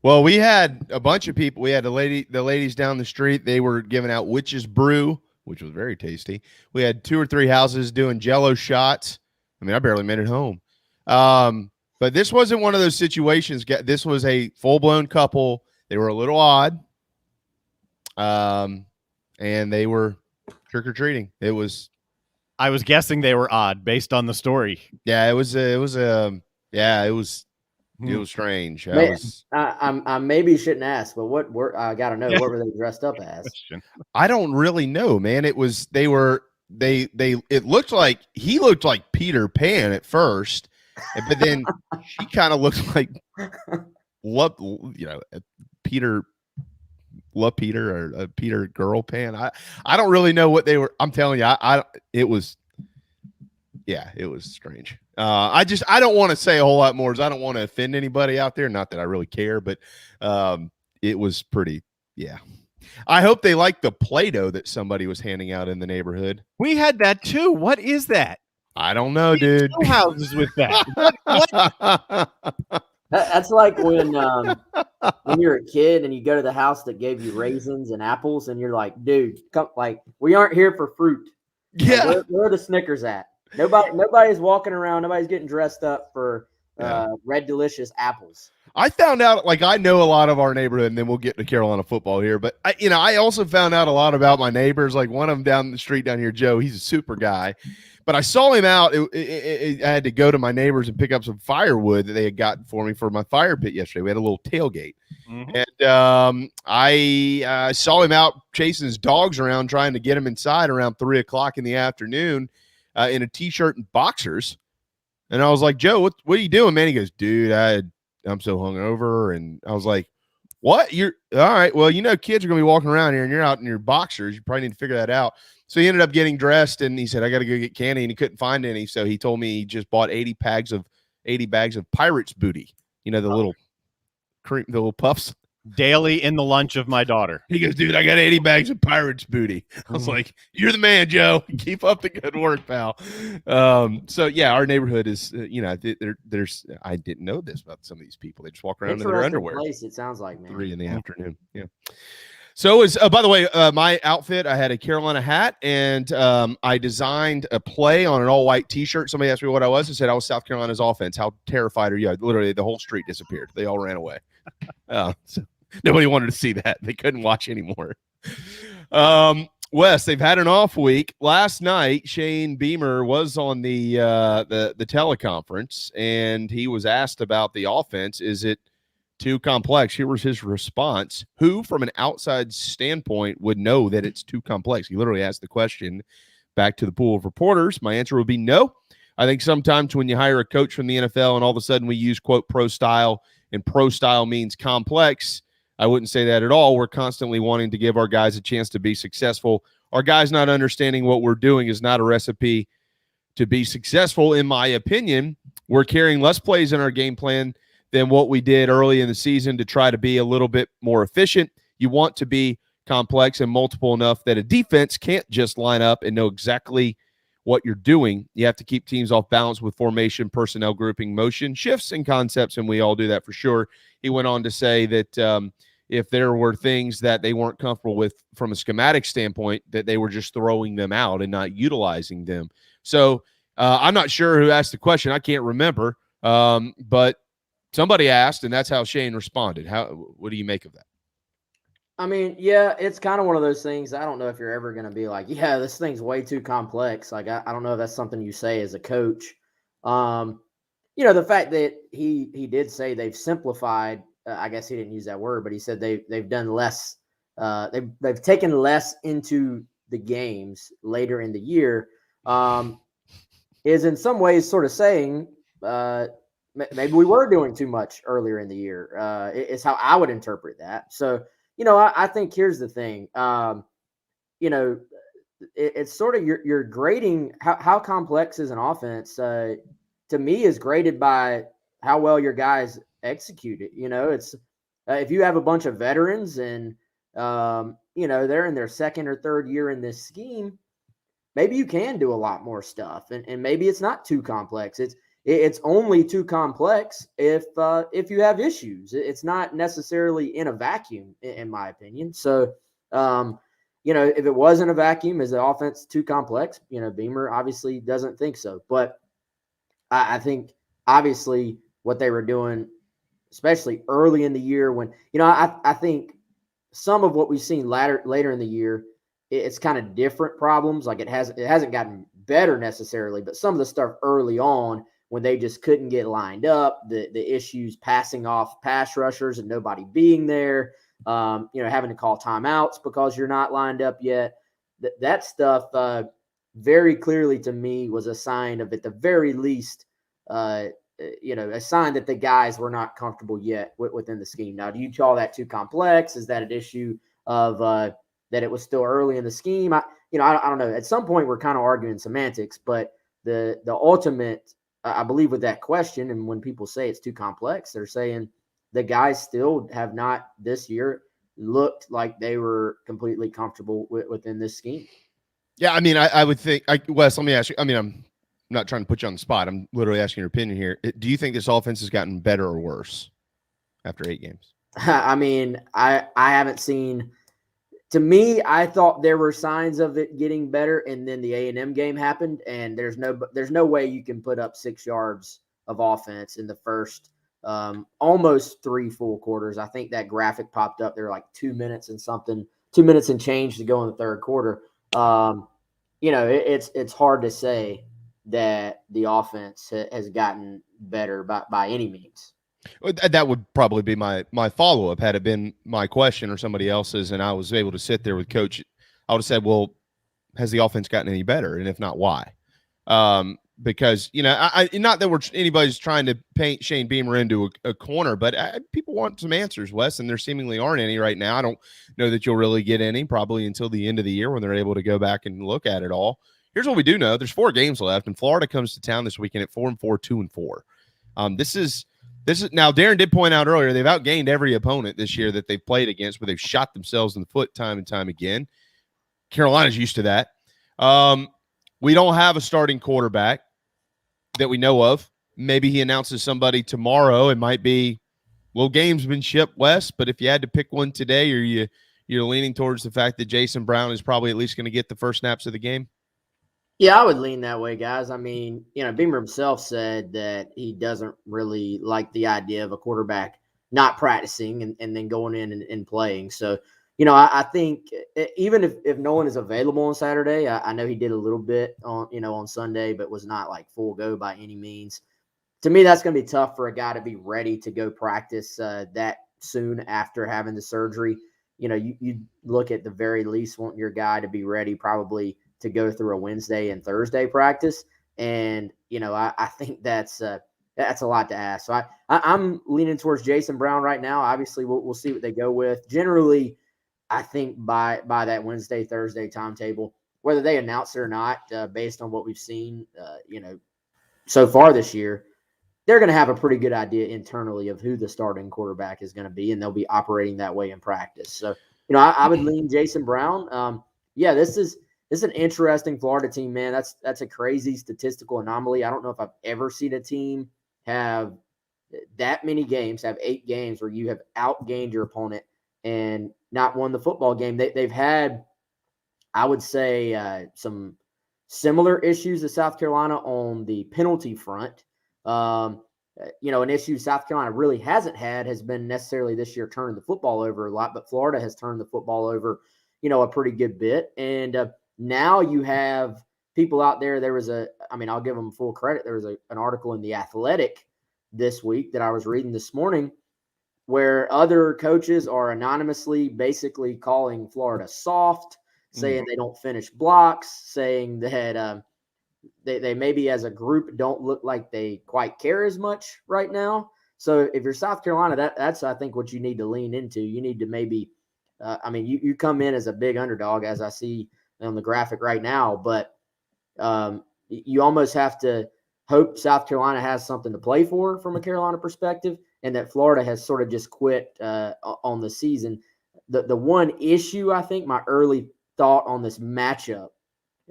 Well, we had a bunch of people. We had the ladies down the street. They were giving out witch's brew, which was very tasty. We had 2 or 3 houses doing Jell-O shots. I mean, I barely made it home. But this wasn't one of those situations. This was a full-blown couple. They were a little odd. And they were trick-or-treating. I was guessing they were odd based on the story. Yeah, it was strange. I maybe shouldn't ask, but I got to know, what were they dressed up as? I don't really know, man. It looked like he looked like Peter Pan at first, but then she kind of looked like Peter or a Peter Girl Pan. I don't really know what they were. I'm telling you, it was strange. I don't want to say a whole lot more, as I don't want to offend anybody out there. Not that I really care, but it was pretty. Yeah. I hope they liked the Play-Doh that somebody was handing out in the neighborhood. We had that too. What is that? I don't know, dude. Two houses with that. What? That's like when you're a kid and you go to the house that gave you raisins and apples, and you're like, dude, we aren't here for fruit. Yeah. Like, where are the Snickers at? Nobody's walking around. Nobody's getting dressed up for Red Delicious apples. I found out, I know a lot of our neighborhood, and then we'll get to Carolina football here. But I also found out a lot about my neighbors. Like one of them down the street down here, Joe. He's a super guy. But I saw him out. I had to go to my neighbors and pick up some firewood that they had gotten for me for my fire pit yesterday. We had a little tailgate. Mm-hmm. And I saw him out chasing his dogs around, trying to get him inside around 3:00 in the afternoon in a T-shirt and boxers. And I was like, Joe, what are you doing, man? He goes, dude, I'm so hungover. And I was like, what? You're all right. Well, kids are going to be walking around here and you're out in your boxers. You probably need to figure that out. So he ended up getting dressed, and he said, I got to go get candy, and he couldn't find any. So he told me he just bought 80 bags of Pirates booty. You know, the little cream, the little puffs. Daily in the lunch of my daughter. He goes, dude, I got 80 bags of Pirates booty. I was like, you're the man, Joe. Keep up the good work, pal. So yeah, our neighborhood is, there's, I didn't know this about some of these people. They just walk around in their underwear. Place, it sounds like, man. 3 in the afternoon. Yeah. So by the way, my outfit, I had a Carolina hat and I designed a play on an all white t-shirt. Somebody asked me what I was. I said, I was South Carolina's offense. How terrified are you? Literally the whole street disappeared. They all ran away. So nobody wanted to see that. They couldn't watch anymore. Wes, they've had an off week. Last night, Shane Beamer was on the teleconference, and he was asked about the offense. Is it too complex? Here was his response. Who, from an outside standpoint, would know that it's too complex? He literally asked the question back to the pool of reporters. My answer would be no. I think sometimes when you hire a coach from the NFL and all of a sudden we use, quote, pro style, and pro style means complex, I wouldn't say that at all. We're constantly wanting to give our guys a chance to be successful. Our guys not understanding what we're doing is not a recipe to be successful, in my opinion. We're carrying less plays in our game plan than what we did early in the season to try to be a little bit more efficient. You want to be complex and multiple enough that a defense can't just line up and know exactly what you're doing. You have to keep teams off balance with formation, personnel grouping, motion, shifts, and concepts, and we all do that for sure. He went on to say that if there were things that they weren't comfortable with from a schematic standpoint, that they were just throwing them out and not utilizing them. So I'm not sure who asked the question. I can't remember, but somebody asked, and that's how Shane responded. What do you make of that? I mean, yeah, it's kind of one of those things. I don't know if you're ever going to be like, yeah, this thing's way too complex. Like, I don't know if that's something you say as a coach. The fact that he did say they've simplified, I guess he didn't use that word, but he said they've done less. They've taken less into the games later in the year, is in some ways sort of saying maybe we were doing too much earlier in the year. Is how I would interpret that. So, I think here's the thing. It's sort of you're grading how complex is an offense. To me, is graded by how well your guys execute it. It's if you have a bunch of veterans and they're in their second or third year in this scheme, maybe you can do a lot more stuff, and maybe it's not too complex. It's only too complex if you have issues. It's not necessarily in a vacuum, in my opinion. So, if it wasn't a vacuum, is the offense too complex? Beamer obviously doesn't think so. But I think obviously what they were doing, especially early in the year when, I think some of what we've seen later in the year, it's kind of different problems. Like it hasn't gotten better necessarily, but some of the stuff early on, when they just couldn't get lined up, the issues passing off pass rushers and nobody being there, having to call timeouts because you're not lined up yet. That stuff very clearly to me was a sign of, at the very least, a sign that the guys were not comfortable yet within the scheme. Now, do you call that too complex? Is that an issue of that it was still early in the scheme? I don't know. At some point, we're kind of arguing semantics, but the ultimate, I believe, with that question, and when people say it's too complex, they're saying the guys still have not this year looked like they were completely comfortable within this scheme. Yeah, I mean, I would think, Wes, let me ask you. I mean, I'm not trying to put you on the spot. I'm literally asking your opinion here. Do you think this offense has gotten better or worse after 8 games? I mean, I haven't seen. To me, I thought there were signs of it getting better, and then the A&M game happened, and there's no way you can put up 6 yards of offense in the first almost 3 full quarters. I think that graphic popped up there like 2 minutes and change to go in the third quarter. It's hard to say that the offense has gotten better by any means. That would probably be my follow-up. Had it been my question or somebody else's and I was able to sit there with Coach, I would have said, well, has the offense gotten any better? And if not, why? Because, not that anybody's trying to paint Shane Beamer into a corner, but people want some answers, Wes, and there seemingly aren't any right now. I don't know that you'll really get any probably until the end of the year when they're able to go back and look at it all. Here's what we do know. There's 4 games left, and Florida comes to town this weekend at 4-4, 2-4. This is This is now Darren did point out earlier they've outgained every opponent this year that they've played against, but they've shot themselves in the foot time and time again. Carolina's used to that. We don't have a starting quarterback that we know of. Maybe he announces somebody tomorrow. It might be gamesmanship, Wes, but if you had to pick one today, or you're leaning towards the fact that Jason Brown is probably at least going to get the first snaps of the game? Yeah, I would lean that way, guys. I mean, Beamer himself said that he doesn't really like the idea of a quarterback not practicing and then going in and playing. So, I think even if no one is available on Saturday, I know he did a little bit on Sunday, but was not like full go by any means. To me, that's going to be tough for a guy to be ready to go practice that soon after having the surgery. You look at the very least wanting your guy to be ready probably to go through a Wednesday and Thursday practice. And, I think that's a lot to ask. So I'm leaning towards Jason Brown right now. Obviously, we'll see what they go with. Generally, I think by that Wednesday, Thursday timetable, whether they announce it or not, based on what we've seen, so far this year, they're going to have a pretty good idea internally of who the starting quarterback is going to be, and they'll be operating that way in practice. So, I would lean Jason Brown. This is an interesting Florida team, man. That's a crazy statistical anomaly. I don't know if I've ever seen a team have that many games, have 8 games where you have outgained your opponent and not won the football game. They've had, I would say, some similar issues to South Carolina on the penalty front. An issue South Carolina really hasn't had has been necessarily this year turning the football over a lot, but Florida has turned the football over, a pretty good bit. And now you have people out there. I'll give them full credit. There was an article in The Athletic this week that I was reading this morning where other coaches are anonymously basically calling Florida soft, saying they don't finish blocks, saying that they maybe as a group don't look like they quite care as much right now. So if you're South Carolina, that's I think what you need to lean into. You need to maybe, you come in as a big underdog, as I see on the graphic right now, but you almost have to hope South Carolina has something to play for from a Carolina perspective, and that Florida has sort of just quit on the season. The one issue, I think, my early thought on this matchup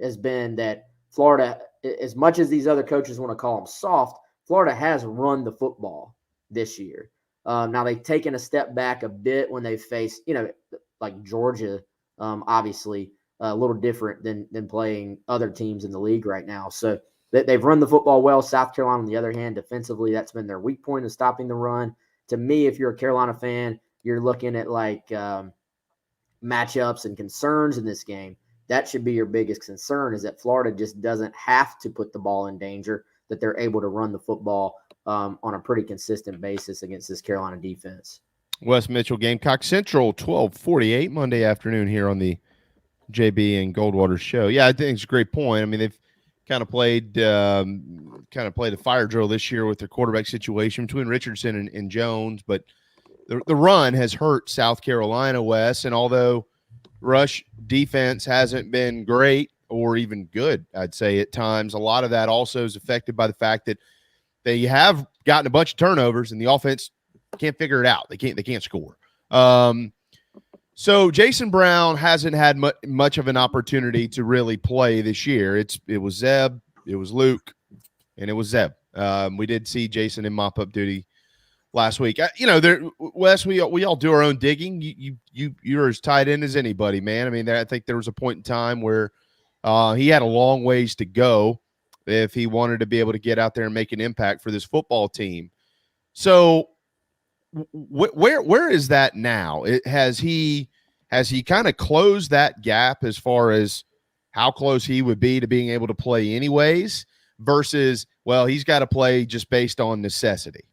has been that Florida, as much as these other coaches want to call them soft, Florida has run the football this year. Now they've taken a step back a bit when they face, like Georgia, obviously a little different than playing other teams in the league right now. So they've run the football well. South Carolina, on the other hand, defensively, that's been their weak point of stopping the run. To me, if you're a Carolina fan, you're looking at like matchups and concerns in this game. That should be your biggest concern, is that Florida just doesn't have to put the ball in danger, that they're able to run the football on a pretty consistent basis against this Carolina defense. Wes Mitchell, Gamecock Central, 12:48 Monday afternoon here on the JB and Goldwater show. Yeah, I think it's a great point. I mean, they've kind of played a fire drill this year with their quarterback situation between Richardson and Jones, but the run has hurt South Carolina, Wes, and although rush defense hasn't been great or even good, I'd say at times, a lot of that also is affected by the fact that they have gotten a bunch of turnovers and the offense can't figure it out. They can't score. So Jason Brown hasn't had much of an opportunity to really play this year. It was Zeb, it was Luke, and it was Zeb. We did see Jason in mop-up duty last week. Wes, we all do our own digging. You're as tight in as anybody, man. I mean, I think there was a point in time where he had a long ways to go if he wanted to be able to get out there and make an impact for this football team. So where is that now? Has he kind of closed that gap as far as how close he would be to being able to play anyways versus, well, he's got to play just based on necessity?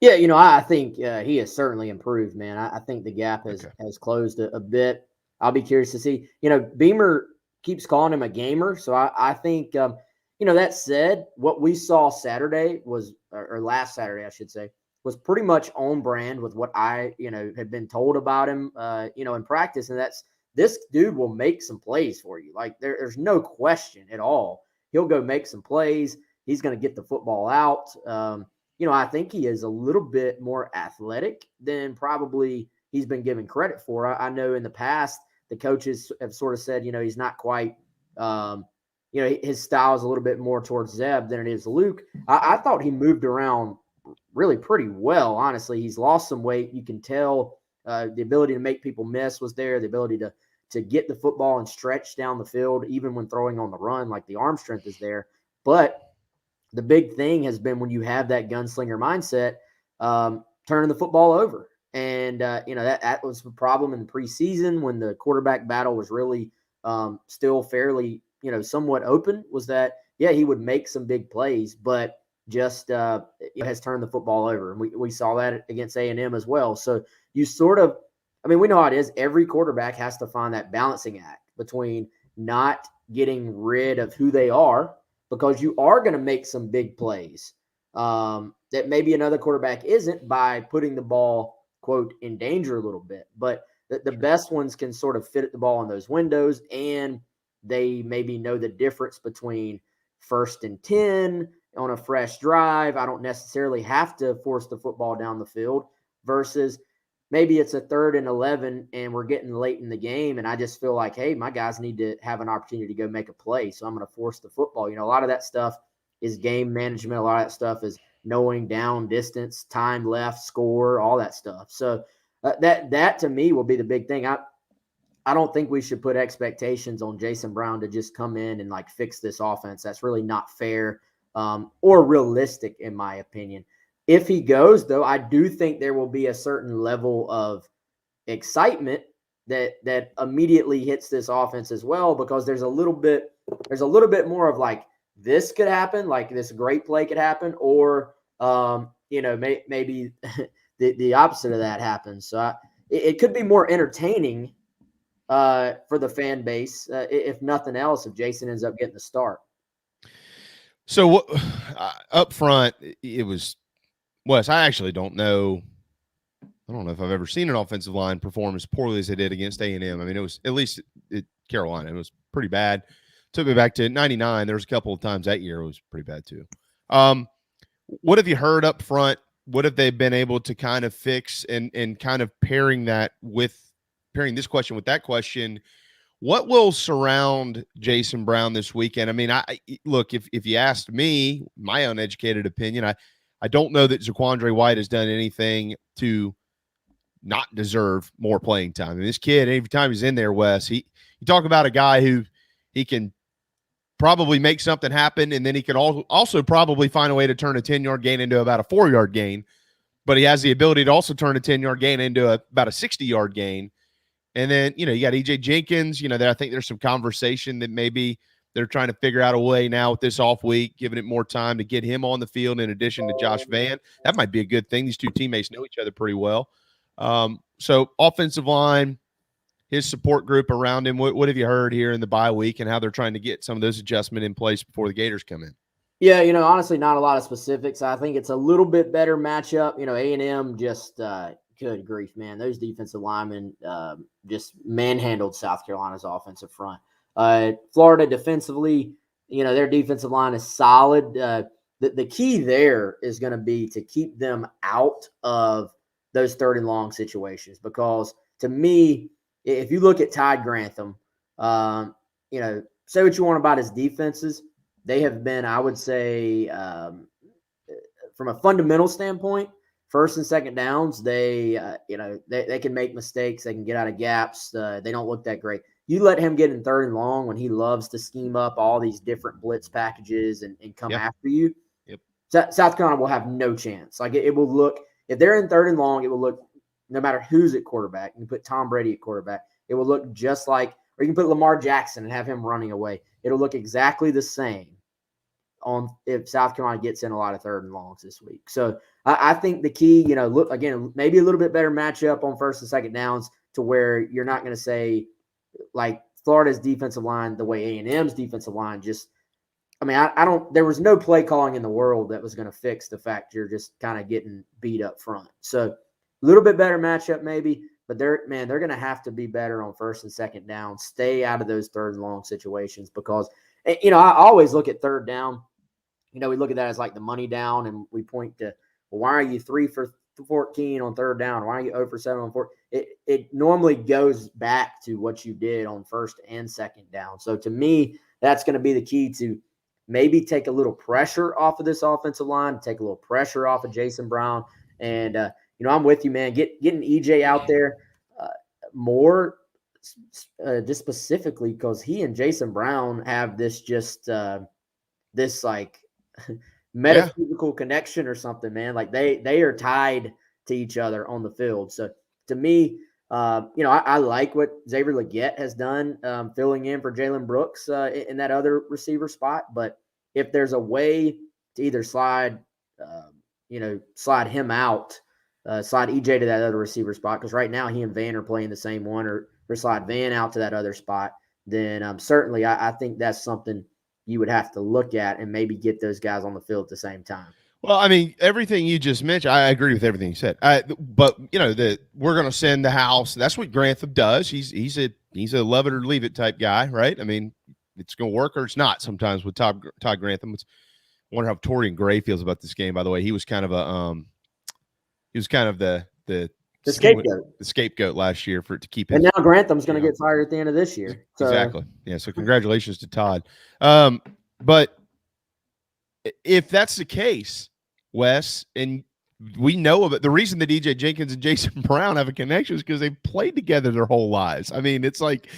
Yeah, I think he has certainly improved, man. I think the gap has closed a bit. I'll be curious to see. Beamer keeps calling him a gamer, so I think, that said, what we saw Saturday or last Saturday, I should say, was pretty much on brand with what I, had been told about him, in practice, and that's this dude will make some plays for you. Like there's no question at all. He'll go make some plays. He's going to get the football out. I think he is a little bit more athletic than probably he's been given credit for. I know in the past the coaches have sort of said, he's not quite, his style is a little bit more towards Zeb than it is Luke. I thought he moved around really pretty well, honestly. He's lost some weight. You can tell the ability to make people miss was there, the ability to get the football and stretch down the field, even when throwing on the run, like the arm strength is there. But the big thing has been when you have that gunslinger mindset, turning the football over. And, that was the problem in the preseason when the quarterback battle was really still fairly, somewhat open, was that, he would make some big plays, but just has turned the football over. And we saw that against A&M as well. So you sort of, we know how it is. Every quarterback has to find that balancing act between not getting rid of who they are, because you are going to make some big plays that maybe another quarterback isn't, by putting the ball, quote, in danger a little bit. But the best ones can sort of fit the ball in those windows, and they maybe know the difference between 1st and 10 on a fresh drive. I don't necessarily have to force the football down the field, versus maybe it's a 3rd and 11 and we're getting late in the game, and I just feel like, hey, my guys need to have an opportunity to go make a play, so I'm going to force the football. A lot of that stuff is game management. A lot of that stuff is knowing down, distance, time left, score, all that stuff. So that to me will be the big thing. I don't think we should put expectations on Jason Brown to just come in and like fix this offense. That's really not fair or realistic, in my opinion. If he goes, though, I do think there will be a certain level of excitement that immediately hits this offense as well, because there's a little bit more of like, this could happen, like this great play could happen, or maybe the opposite of that happens. So it could be more entertaining for the fan base, if nothing else, if Jason ends up getting the start. So up front, it was Wes. I actually don't know. I don't know if I've ever seen an offensive line perform as poorly as they did against A&M. It was, at least at Carolina, it was pretty bad. Took me back to 99. There was a couple of times that year it was pretty bad too. What have you heard up front? What have they been able to kind of fix, and kind of pairing this question with that question? What will surround Jason Brown this weekend? I look, if you asked me, my uneducated opinion, I don't know that Zaquandre White has done anything to not deserve more playing time. This kid, every time he's in there, Wes, you talk about a guy who he can probably make something happen, and then he can also probably find a way to turn a 10-yard gain into about a 4-yard gain. But he has the ability to also turn a 10-yard gain into about a 60-yard gain. And then, you got EJ Jenkins, I think there's some conversation that maybe they're trying to figure out a way now with this off week, giving it more time to get him on the field in addition to Josh Vann. That might be a good thing. These two teammates know each other pretty well. So offensive line, his support group around him, what have you heard here in the bye week, and how they're trying to get some of those adjustments in place before the Gators come in? Yeah, honestly, not a lot of specifics. I think it's a little bit better matchup. A&M just good grief, man. Those defensive linemen just manhandled South Carolina's offensive front. Florida defensively, their defensive line is solid. The key there is going to be to keep them out of those 3rd and long situations, because to me, if you look at Tide Grantham, say what you want about his defenses, they have been, I would say, from a fundamental standpoint, 1st and 2nd downs, they can make mistakes. They can get out of gaps. They don't look that great. You let him get in 3rd and long when he loves to scheme up all these different blitz packages and come after you. Yep. South Carolina will have no chance. Like it will look, if they're in 3rd and long, it will look, no matter who's at quarterback, you can put Tom Brady at quarterback, it will look just like, or you can put Lamar Jackson and have him running away. It'll look exactly the same if South Carolina gets in a lot of 3rd and longs this week. So I think the key, look again, maybe a little bit better matchup on 1st and 2nd downs, to where you're not going to say like Florida's defensive line, the way A&M's defensive line just, there was no play calling in the world that was going to fix the fact you're just kind of getting beat up front. So a little bit better matchup maybe, but they're going to have to be better on 1st and 2nd down, stay out of those 3rd and long situations, because, I always look at 3rd down. We look at that as like the money down, and we point to well, why are you 3 for 14 on third down? Why are you 0 for 7 on fourth? It normally goes back to what you did on first and second down. So to me, that's going to be the key to maybe take a little pressure off of this offensive line, take a little pressure off of Jason Brown. And, I'm with you, man. Getting EJ out there more, just specifically because he and Jason Brown have this this like metaphysical connection or something, man. Like they are tied to each other on the field. So to me, I like what Xavier Legette has done, filling in for Jalen Brooks in that other receiver spot. But if there's a way to either slide him out, slide EJ to that other receiver spot, because right now he and Van are playing the same one, or slide Van out to that other spot, then certainly I think that's something you would have to look at and maybe get those guys on the field at the same time. Well, I mean, everything you just mentioned, I agree with everything you said. But we're going to send the house. That's what Grantham does. He's a love it or leave it type guy, right? I mean, it's going to work or it's not. Sometimes with Todd Grantham, I wonder how Torian Gray feels about this game. By the way, he was kind of the scapegoat last year to keep him. And now Grantham's going to get fired at the end of this year. So. Exactly. Yeah. So congratulations to Todd. But if that's the case, Wes, and we know of it, the reason that DJ Jenkins and Jason Brown have a connection is because they've played together their whole lives. I mean, it's like,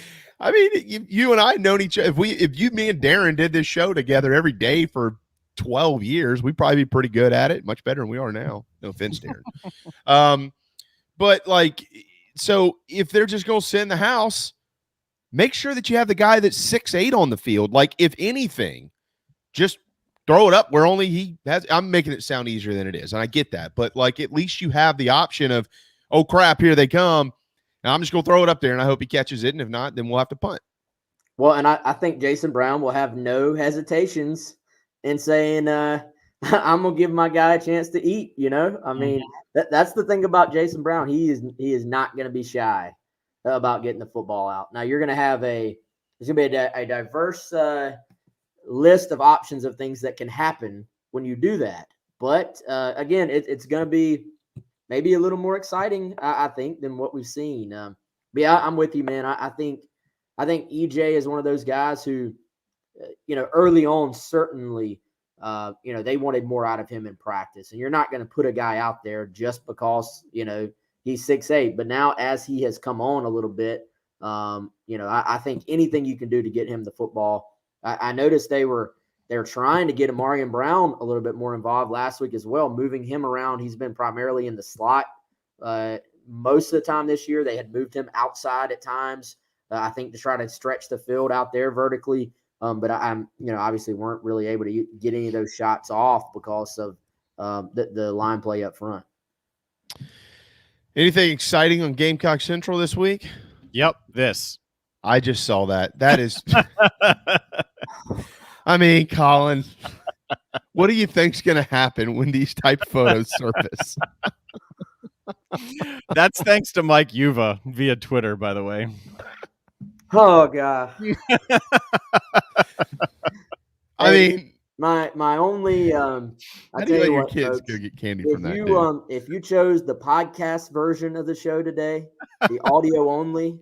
you and I have known each other. If me and Darren did this show together every day for 12 years, we'd probably be pretty good at it, much better than we are now. No offense, Darren. But so if they're just going to sit in the house, make sure that you have the guy that's 6'8" on the field. Like, if anything, just throw it up where only he has. I'm making it sound easier than it is, and I get that. But, at least you have the option of, oh, crap, here they come. And I'm just going to throw it up there, and I hope he catches it. And if not, then we'll have to punt. Well, and I think Jason Brown will have no hesitations in saying, I'm going to give my guy a chance to eat, I mean, that's the thing about Jason Brown. He is not going to be shy about getting the football out. Now, you're going to have there's going to be a diverse list of options of things that can happen when you do that. But, again, it's going to be maybe a little more exciting, I think, than what we've seen. But, yeah, I'm with you, man. I think EJ is one of those guys who, early on, certainly – they wanted more out of him in practice, and you're not going to put a guy out there just because, he's 6'8", but now as he has come on a little bit, I think anything you can do to get him the football. I noticed they're trying to get Amarian Brown a little bit more involved last week as well, moving him around. He's been primarily in the slot most of the time this year. They had moved him outside at times, I think, to try to stretch the field out there vertically. But I'm, obviously weren't really able to get any of those shots off because of the line play up front. Anything exciting on Gamecock Central this week? Yep, this. I just saw that. That is, I mean, Colin, what do you think's going to happen when these type photos surface? That's thanks to Mike Yuva via Twitter, by the way. Oh God! I mean, my only. How do you let your kids go get candy from that? If you chose the podcast version of the show today, the audio only,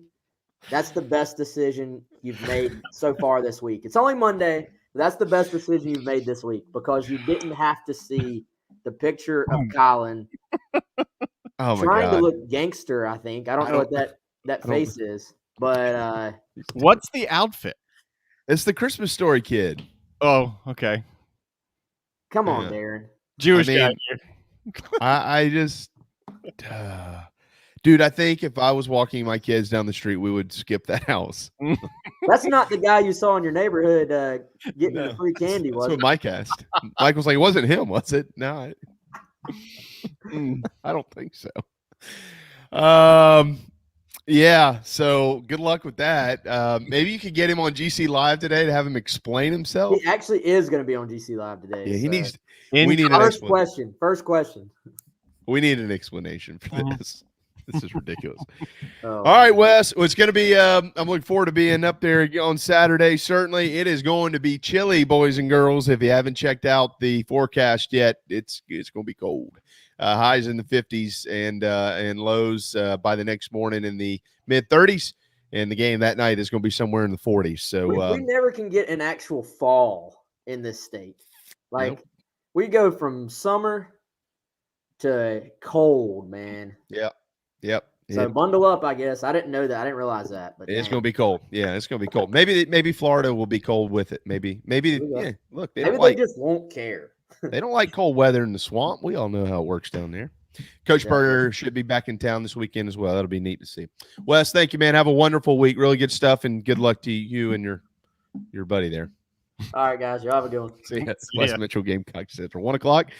that's the best decision you've made so far this week. It's only Monday, but that's the best decision you've made this week because you didn't have to see the picture of Colin trying to look gangster. I think I don't know what that face is. But what's the outfit? It's the Christmas Story kid. Oh, okay. Come on, Darren. Jewish guy. I just, dude. I think if I was walking my kids down the street, we would skip that house. That's not the guy you saw in your neighborhood getting the free candy, was it? That's what Mike asked. Mike was like, "It wasn't him, was it?" No, I don't think so. Yeah, so good luck with that. Maybe you could get him on GC Live today to have him explain himself. He actually is going to be on GC Live today. Yeah, he needs. We need first question. First question. We need an explanation for this. This is ridiculous. All right, Wes. Well, it's going to be. I'm looking forward to being up there on Saturday. Certainly, it is going to be chilly, boys and girls. If you haven't checked out the forecast yet, it's going to be cold. highs in the 50s and lows by the next morning in the mid 30s. And the game that night is going to be somewhere in the 40s. So we never can get an actual fall in this state. Like Nope. we go from summer to cold, man. Yep. So bundle up, I guess. I didn't know that. I didn't realize that. But It's going to be cold. Yeah, it's going to be cold. Maybe Florida will be cold with it. Maybe. Yeah. Look, they just won't care. They don't like cold weather in the swamp. We all know how it works down there. Coach Berger should be back in town this weekend as well. That'll be neat to see. Wes, thank you, man. Have a wonderful week. Really good stuff, and good luck to you and your buddy there. All right, guys. Y'all have a good one. See ya. Wes Mitchell, Gamecock Center. 1 o'clock.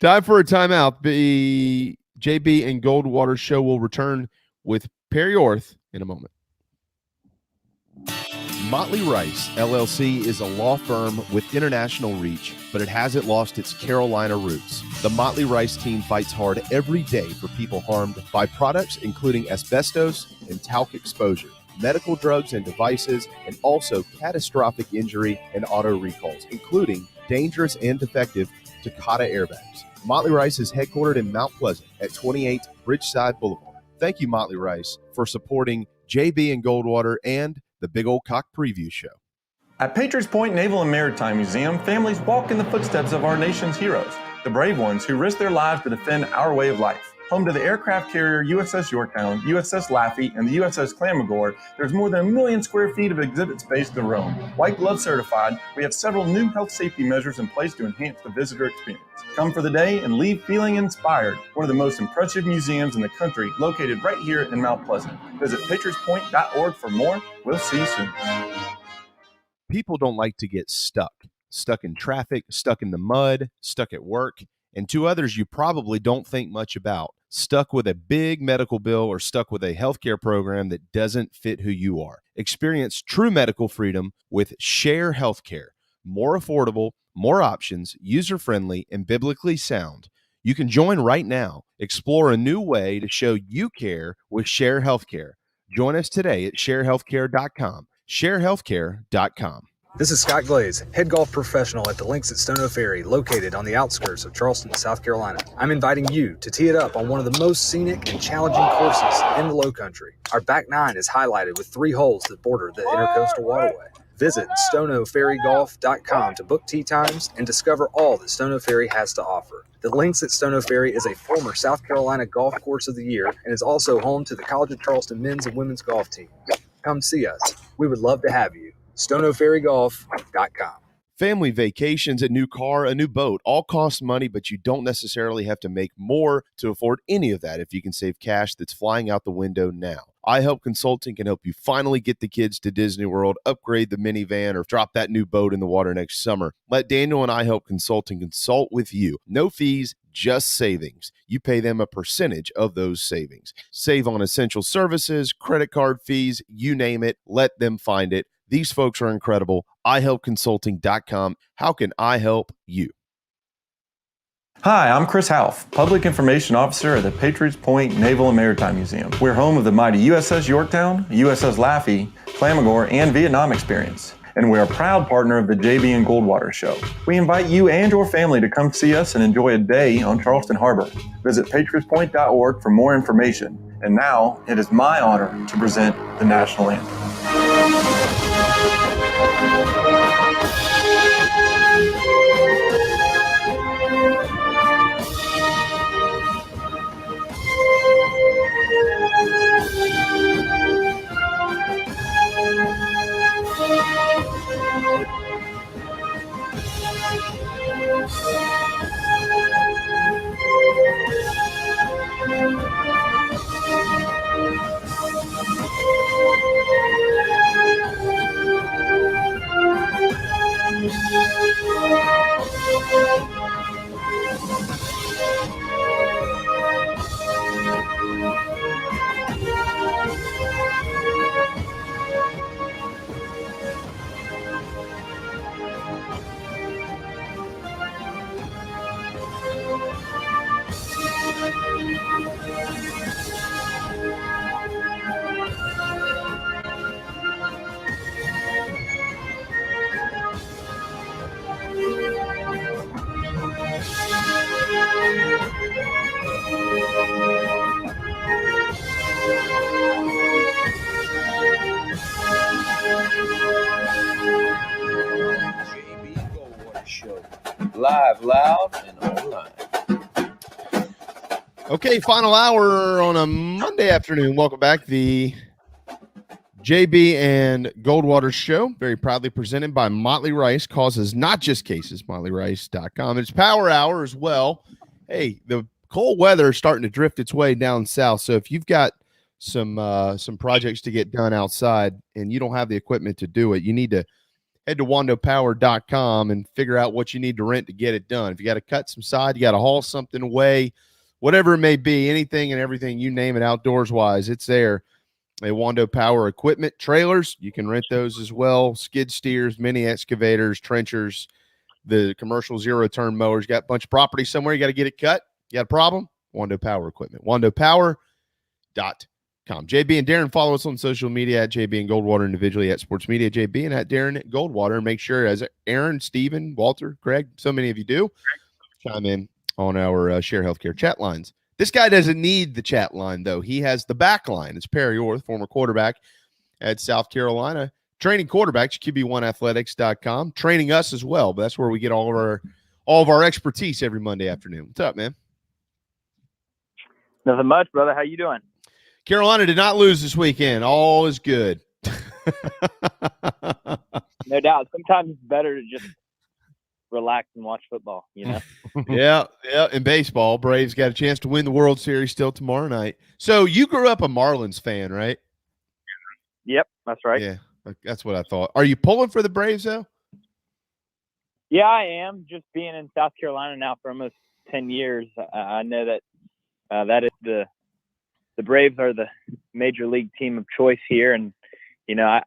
Time for a timeout. The JB and Goldwater show will return with Perry Orth in a moment. Motley Rice, LLC is a law firm with international reach, but it hasn't lost its Carolina roots. The Motley Rice team fights hard every day for people harmed by products including asbestos and talc exposure, medical drugs and devices, and also catastrophic injury and auto recalls, including dangerous and defective Takata airbags. Motley Rice is headquartered in Mount Pleasant at 28 Bridgeside Boulevard. Thank you, Motley Rice, for supporting JB and Goldwater and the Big Old Cock Preview Show. At Patriots Point Naval and Maritime Museum, families walk in the footsteps of our nation's heroes, the brave ones who risked their lives to defend our way of life. Home to the aircraft carrier USS Yorktown, USS Laffey, and the USS Clamagore, there's more than 1 million square feet of exhibit space to roam. White Glove certified, we have several new health safety measures in place to enhance the visitor experience. Come for the day and leave feeling inspired. One of the most impressive museums in the country, located right here in Mount Pleasant. Visit patriotspoint.org for more. We'll see you soon. People don't like to get stuck in traffic, stuck in the mud, stuck at work, and to others you probably don't think much about, stuck with a big medical bill or stuck with a healthcare program that doesn't fit who you are. Experience true medical freedom with Share Healthcare. More affordable, more options, user-friendly, and biblically sound. You can join right now. Explore a new way to show you care with Share Healthcare. Join us today at sharehealthcare.com. sharehealthcare.com. This is Scott Glaze, head golf professional at the Links at Stono Ferry, located on the outskirts of Charleston, South Carolina. I'm inviting you to tee it up on one of the most scenic and challenging courses in the Lowcountry. Our back nine is highlighted with 3 holes that border the Intercoastal Waterway. Visit stonoferrygolf.com to book tee times and discover all that Stono Ferry has to offer. The Links at Stono Ferry is a former South Carolina Golf Course of the Year and is also home to the College of Charleston men's and women's golf teams. Come see us. We would love to have you. stonoferrygolf.com. Family vacations, a new car, a new boat, all cost money, but you don't necessarily have to make more to afford any of that if you can save cash that's flying out the window now. iHelp Consulting can help you finally get the kids to Disney World, upgrade the minivan, or drop that new boat in the water next summer. Let Daniel and iHelp Consulting consult with you. No fees, just savings. You pay them a percentage of those savings. Save on essential services, credit card fees, you name it. Let them find it. These folks are incredible. iHelpConsulting.com. How can I help you? Hi, I'm Chris Half, Public Information Officer at the Patriots Point Naval and Maritime Museum. We're home of the mighty USS Yorktown, USS Laffey, Clamagore, and Vietnam experience. And we're a proud partner of the JB and Goldwater Show. We invite you and your family to come see us and enjoy a day on Charleston Harbor. Visit patriotspoint.org for more information. And now, it is my honor to present the national anthem. live, loud, and online. Okay, final hour on a Monday afternoon. Welcome back. The JB and Goldwater show, very proudly presented by Motley Rice. Causes not just cases, motleyrice.com. It's power hour as well. Hey, the cold weather is starting to drift its way down south. So if you've got some projects to get done outside and you don't have the equipment to do it, you need to head to wandopower.com and figure out what you need to rent to get it done. If you got to cut some side, you got to haul something away, whatever it may be, anything and everything, you name it outdoors wise, it's there. A Wando Power equipment, trailers, you can rent those as well. Skid steers, mini excavators, trenchers, the commercial zero-turn mowers. Got a bunch of property somewhere, you got to get it cut. You got a problem? Wando Power equipment. WandoPower.com. JB and Darren, follow us on social media at JB and Goldwater individually, at Sports Media JB, and at Darren at Goldwater. And make sure, as Aaron, Steven, Walter, Craig, so many of you do, chime in on our Share Healthcare chat lines. This guy doesn't need the chat line, though. He has the back line. It's Perry Orth, former quarterback at South Carolina, training quarterbacks, QB1athletics.com, training us as well. But that's where we get all of our expertise every Monday afternoon. What's up, man? Nothing much, brother. How you doing? Carolina did not lose this weekend. All is good. No doubt. Sometimes it's better to just relax and watch football, you know? Yeah. In baseball, Braves got a chance to win the World Series still tomorrow night. So you grew up a Marlins fan, right? Yep, that's right. Yeah, that's what I thought. Are you pulling for the Braves, though? Yeah, I am. Just being in South Carolina now for almost 10 years, I know that that is the Braves are the major league team of choice here. And, you know,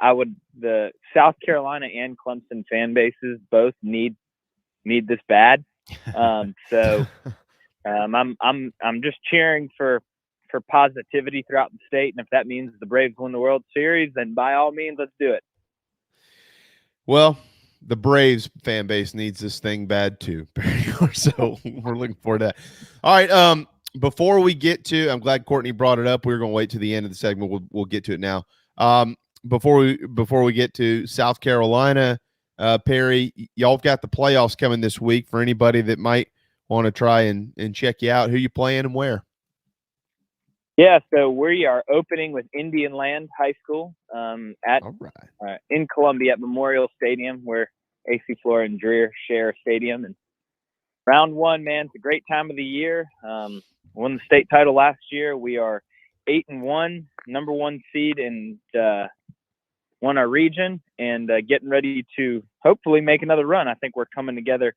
the South Carolina and Clemson fan bases both need this bad. So I'm just cheering for positivity throughout the state. And if that means the Braves win the World Series, then by all means, let's do it. Well, the Braves fan base needs this thing bad too. So we're looking forward to that. All right. Before we get to, I'm glad Courtney brought it up. We were going to wait to the end of the segment. We'll get to it now. Before we get to South Carolina, Perry, y'all got the playoffs coming this week. For anybody that might want to try and check you out, who you playing and where? Yeah, so we are opening with Indian Land High School in Columbia at Memorial Stadium, where AC Flora and Dreer share a stadium. And round one, man, it's a great time of the year. Won the state title last year. We are 8-1, number one seed, and won our region, and getting ready to hopefully make another run. I think we're coming together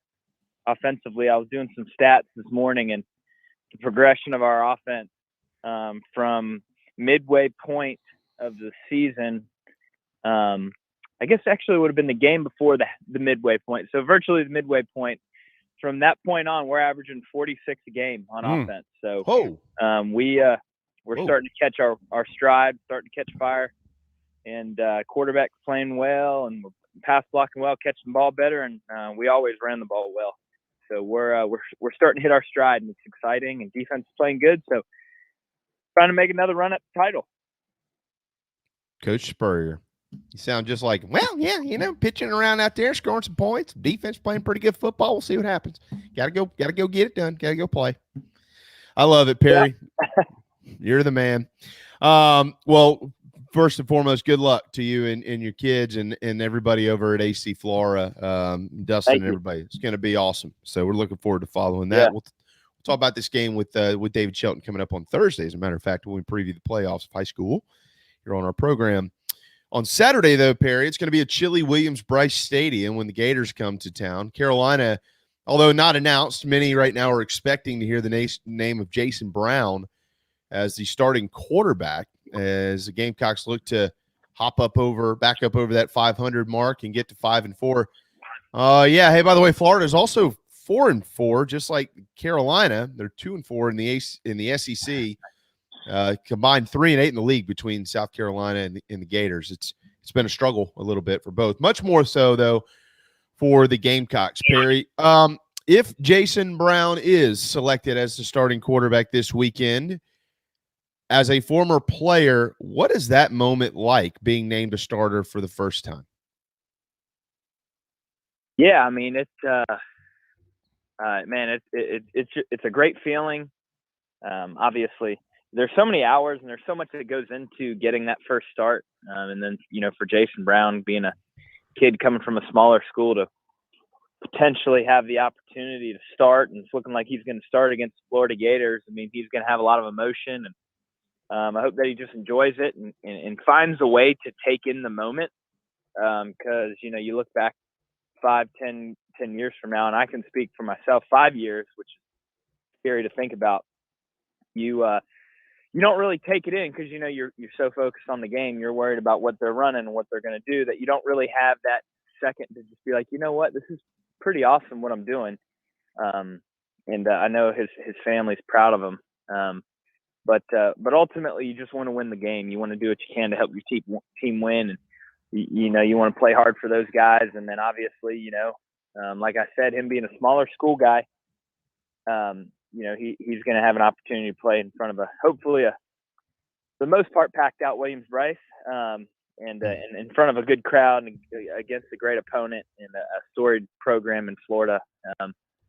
offensively. I was doing some stats this morning, and the progression of our offense from midway point of the season, I guess actually it would have been the game before the midway point. So virtually the midway point. From that point on, we're averaging 46 a game on offense. So we're starting to catch our stride, starting to catch fire, and quarterback playing well, and we're pass blocking well, catching the ball better, and we always ran the ball well. So we're starting to hit our stride, and it's exciting, and defense is playing good. So trying to make another run at the title. Coach Spurrier. You sound just like, well, yeah, pitching around out there, scoring some points, defense playing pretty good football. We'll see what happens. Gotta go get it done. Gotta go play. I love it, Perry. Yeah. You're the man. Well, first and foremost, good luck to you and your kids and everybody over at AC Flora, Dustin and everybody. It's going to be awesome. So we're looking forward to following that. Yeah. We'll talk about this game with David Shelton coming up on Thursday. As a matter of fact, when we preview the playoffs of high school here on our program. On Saturday, though, Perry, it's going to be at Chili Williams-Brice Stadium when the Gators come to town. Carolina, although not announced, many right now are expecting to hear the name of Jason Brown as the starting quarterback as the Gamecocks look to back up over that 500 mark and get to 5-4. Yeah. Hey, by the way, Florida is also 4-4, just like Carolina. They're 2-4 in the SEC. Combined 3-8 in the league between South Carolina and the Gators. It's been a struggle a little bit for both. Much more so, though, for the Gamecocks, Perry. If Jason Brown is selected as the starting quarterback this weekend, as a former player, what is that moment like being named a starter for the first time? Yeah, I mean, it's man, it's a great feeling. Obviously, there's so many hours and there's so much that goes into getting that first start. And then, for Jason Brown being a kid coming from a smaller school to potentially have the opportunity to start, and it's looking like he's going to start against the Florida Gators. I mean, he's going to have a lot of emotion, and I hope that he just enjoys it and finds a way to take in the moment. Because, you look back 5, 10 years from now, and I can speak for myself, 5 years, which is scary to think about. You don't really take it in because, you're so focused on the game. You're worried about what they're running and what they're going to do that you don't really have that second to just be like, you know what, this is pretty awesome what I'm doing. And I know his family's proud of him. But ultimately, you just want to win the game. You want to do what you can to help your team win. And, you want to play hard for those guys. And then obviously, like I said, him being a smaller school guy, he's going to have an opportunity to play in front of hopefully for the most part, packed out Williams-Brice, and in front of a good crowd and against a great opponent and a storied program in Florida.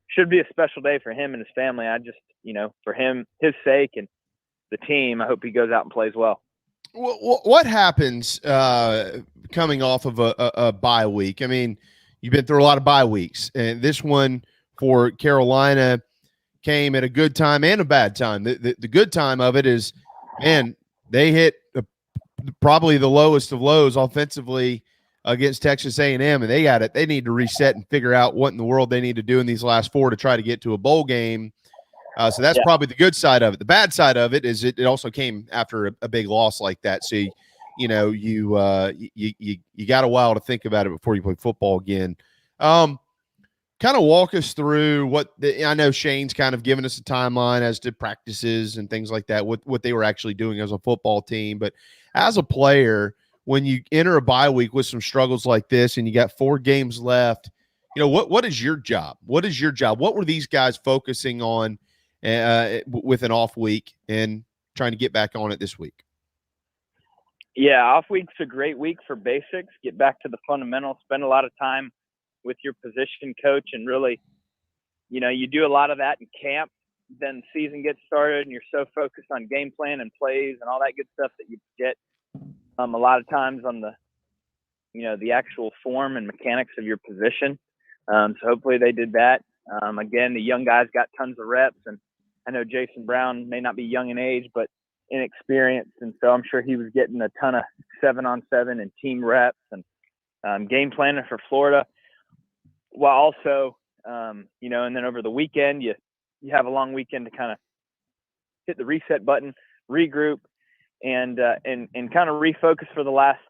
Should be a special day for him and his family. I just, for him, his sake and the team, I hope he goes out and plays well. What happens coming off of a bye week? I mean, you've been through a lot of bye weeks, and this one for Carolina came at a good time and a bad time. The good time of it is, man, they hit probably the lowest of lows offensively against Texas A&M, and they need to reset and figure out what in the world they need to do in these last 4 to try to get to a bowl game. So that's probably the good side of it. The bad side of it is it also came after a big loss like that. So, you got a while to think about it before you play football again. Kind of walk us through I know Shane's kind of given us a timeline as to practices and things like that, what they were actually doing as a football team. But as a player, when you enter a bye week with some struggles like this and you got 4 games left, what is your job? What is your job? What were these guys focusing on with an off week and trying to get back on it this week? Yeah, off week's a great week for basics. Get back to the fundamentals, spend a lot of time with your position coach, and really, you do a lot of that in camp. Then the season gets started and you're so focused on game plan and plays and all that good stuff that you forget a lot of times on the actual form and mechanics of your position. So hopefully they did that. Again, the young guys got tons of reps, and I know Jason Brown may not be young in age, but inexperienced. And so I'm sure he was getting a ton of 7-on-7 and team reps and game planning for Florida. While also, and then over the weekend, you have a long weekend to kind of hit the reset button, regroup, and kind of refocus for the last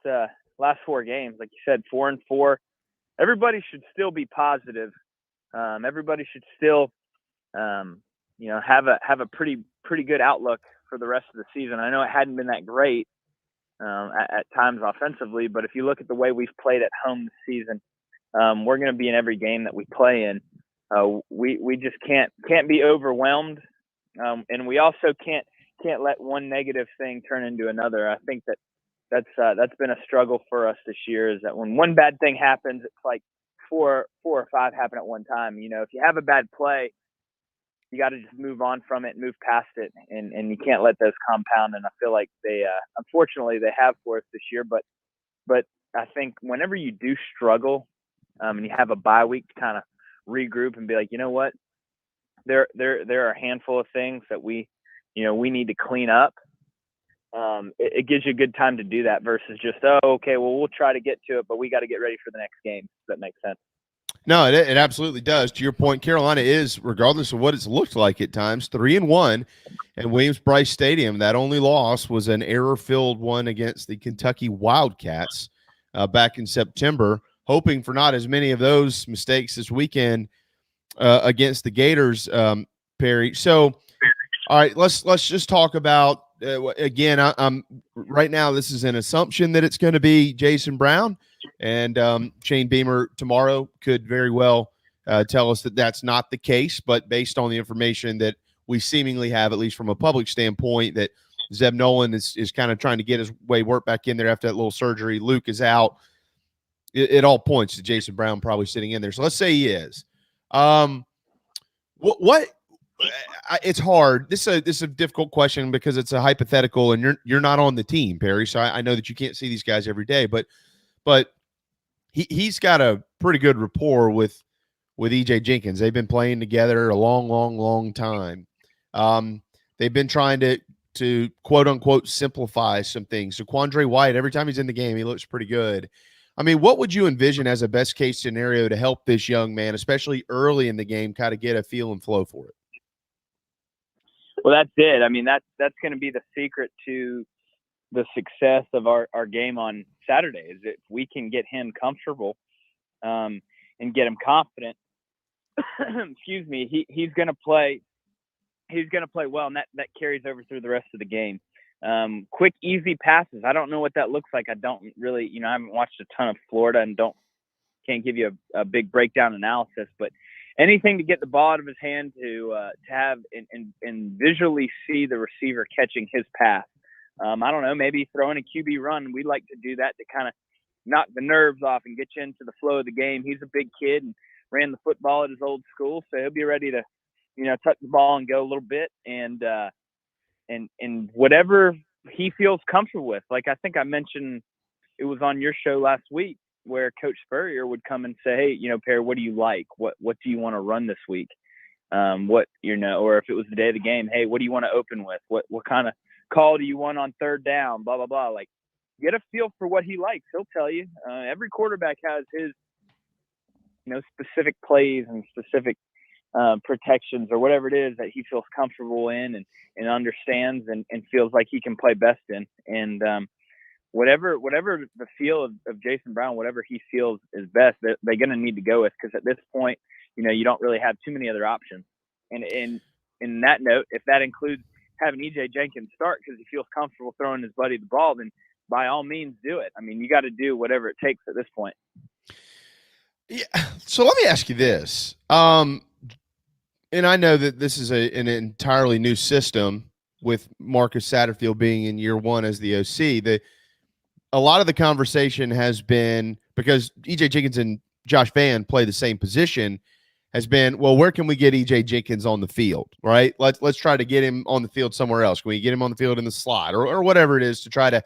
4 games. Like you said, 4-4. Everybody should still be positive. Everybody should still, have a pretty good outlook for the rest of the season. I know it hadn't been that great at times offensively, but if you look at the way we've played at home this season, we're going to be in every game that we play in. We just can't be overwhelmed, and we also can't let one negative thing turn into another. I think that's been a struggle for us this year, is that when one bad thing happens, it's like four or 5 happen at one time. If you have a bad play, you got to just move on from it, move past it, and you can't let those compound. And I feel like they, unfortunately, they have for us this year. But I think whenever you do struggle, and you have a bye week to kind of regroup and be like, you know what, there are a handful of things that we need to clean up. It gives you a good time to do that versus just, okay, well, we'll try to get to it, but we got to get ready for the next game. If that makes sense. No, it absolutely does. To your point, Carolina is, regardless of what it's looked like at times, 3-1 at Williams-Brice Stadium. That only loss was an error-filled one against the Kentucky Wildcats back in September, hoping for not as many of those mistakes this weekend against the Gators, Perry. So, all right, let's just talk about again. I'm right now. This is an assumption that it's going to be Jason Brown, and Shane Beamer tomorrow could very well tell us that that's not the case. But based on the information that we seemingly have, at least from a public standpoint, that Zeb Nolan is kind of trying to get his work back in there after that little surgery. Luke is out. It all points to Jason Brown probably sitting in there. So let's say he is. What it's hard. This is a difficult question because it's a hypothetical, and you're not on the team, Perry. So I know that you can't see these guys every day, but he's got a pretty good rapport with EJ Jenkins. They've been playing together a long time. They've been trying to quote unquote simplify some things. So Quandre White, every time he's in the game, he looks pretty good. I mean, what would you envision as a best case scenario to help this young man, especially early in the game, kind of get a feel and flow for it? Well, that's it. I mean, that's going to be the secret to the success of our game on Saturday, is if we can get him comfortable and get him confident. Excuse me. He's going to play. He's going to play well, and that carries over through the rest of the game. Quick, easy passes. I don't know what that looks like. I don't really, I haven't watched a ton of Florida and can't give you a big breakdown analysis, but anything to get the ball out of his hand to have and visually see the receiver catching his pass. I don't know, maybe throwing a QB run. We like to do that to kind of knock the nerves off and get you into the flow of the game. He's a big kid and ran the football at his old school, so he'll be ready to, tuck the ball and go a little bit and whatever he feels comfortable with. Like I think I mentioned, it was on your show last week where Coach Spurrier would come and say, hey, Perry, what do you like? What do you want to run this week? Or if it was the day of the game, hey, what do you want to open with? What kind of call do you want on third down? Blah, blah, blah. Like, get a feel for what he likes. He'll tell you. Every quarterback has his, specific plays and specific protections or whatever it is that he feels comfortable in and understands and feels like he can play best in. And whatever the feel of Jason Brown, whatever he feels is best, they're going to need to go with, because at this point, you don't really have too many other options. And in that note, if that includes having EJ Jenkins start because he feels comfortable throwing his buddy the ball, then by all means do it. I mean, you got to do whatever it takes at this point. Yeah. So let me ask you this. And I know that this is an entirely new system with Marcus Satterfield being in year one as the OC. A lot of the conversation has been, because EJ Jenkins and Josh Vann play the same position, has been, well, where can we get EJ Jenkins on the field, right? Let's try to get him on the field somewhere else. Can we get him on the field in the slot or whatever it is to try to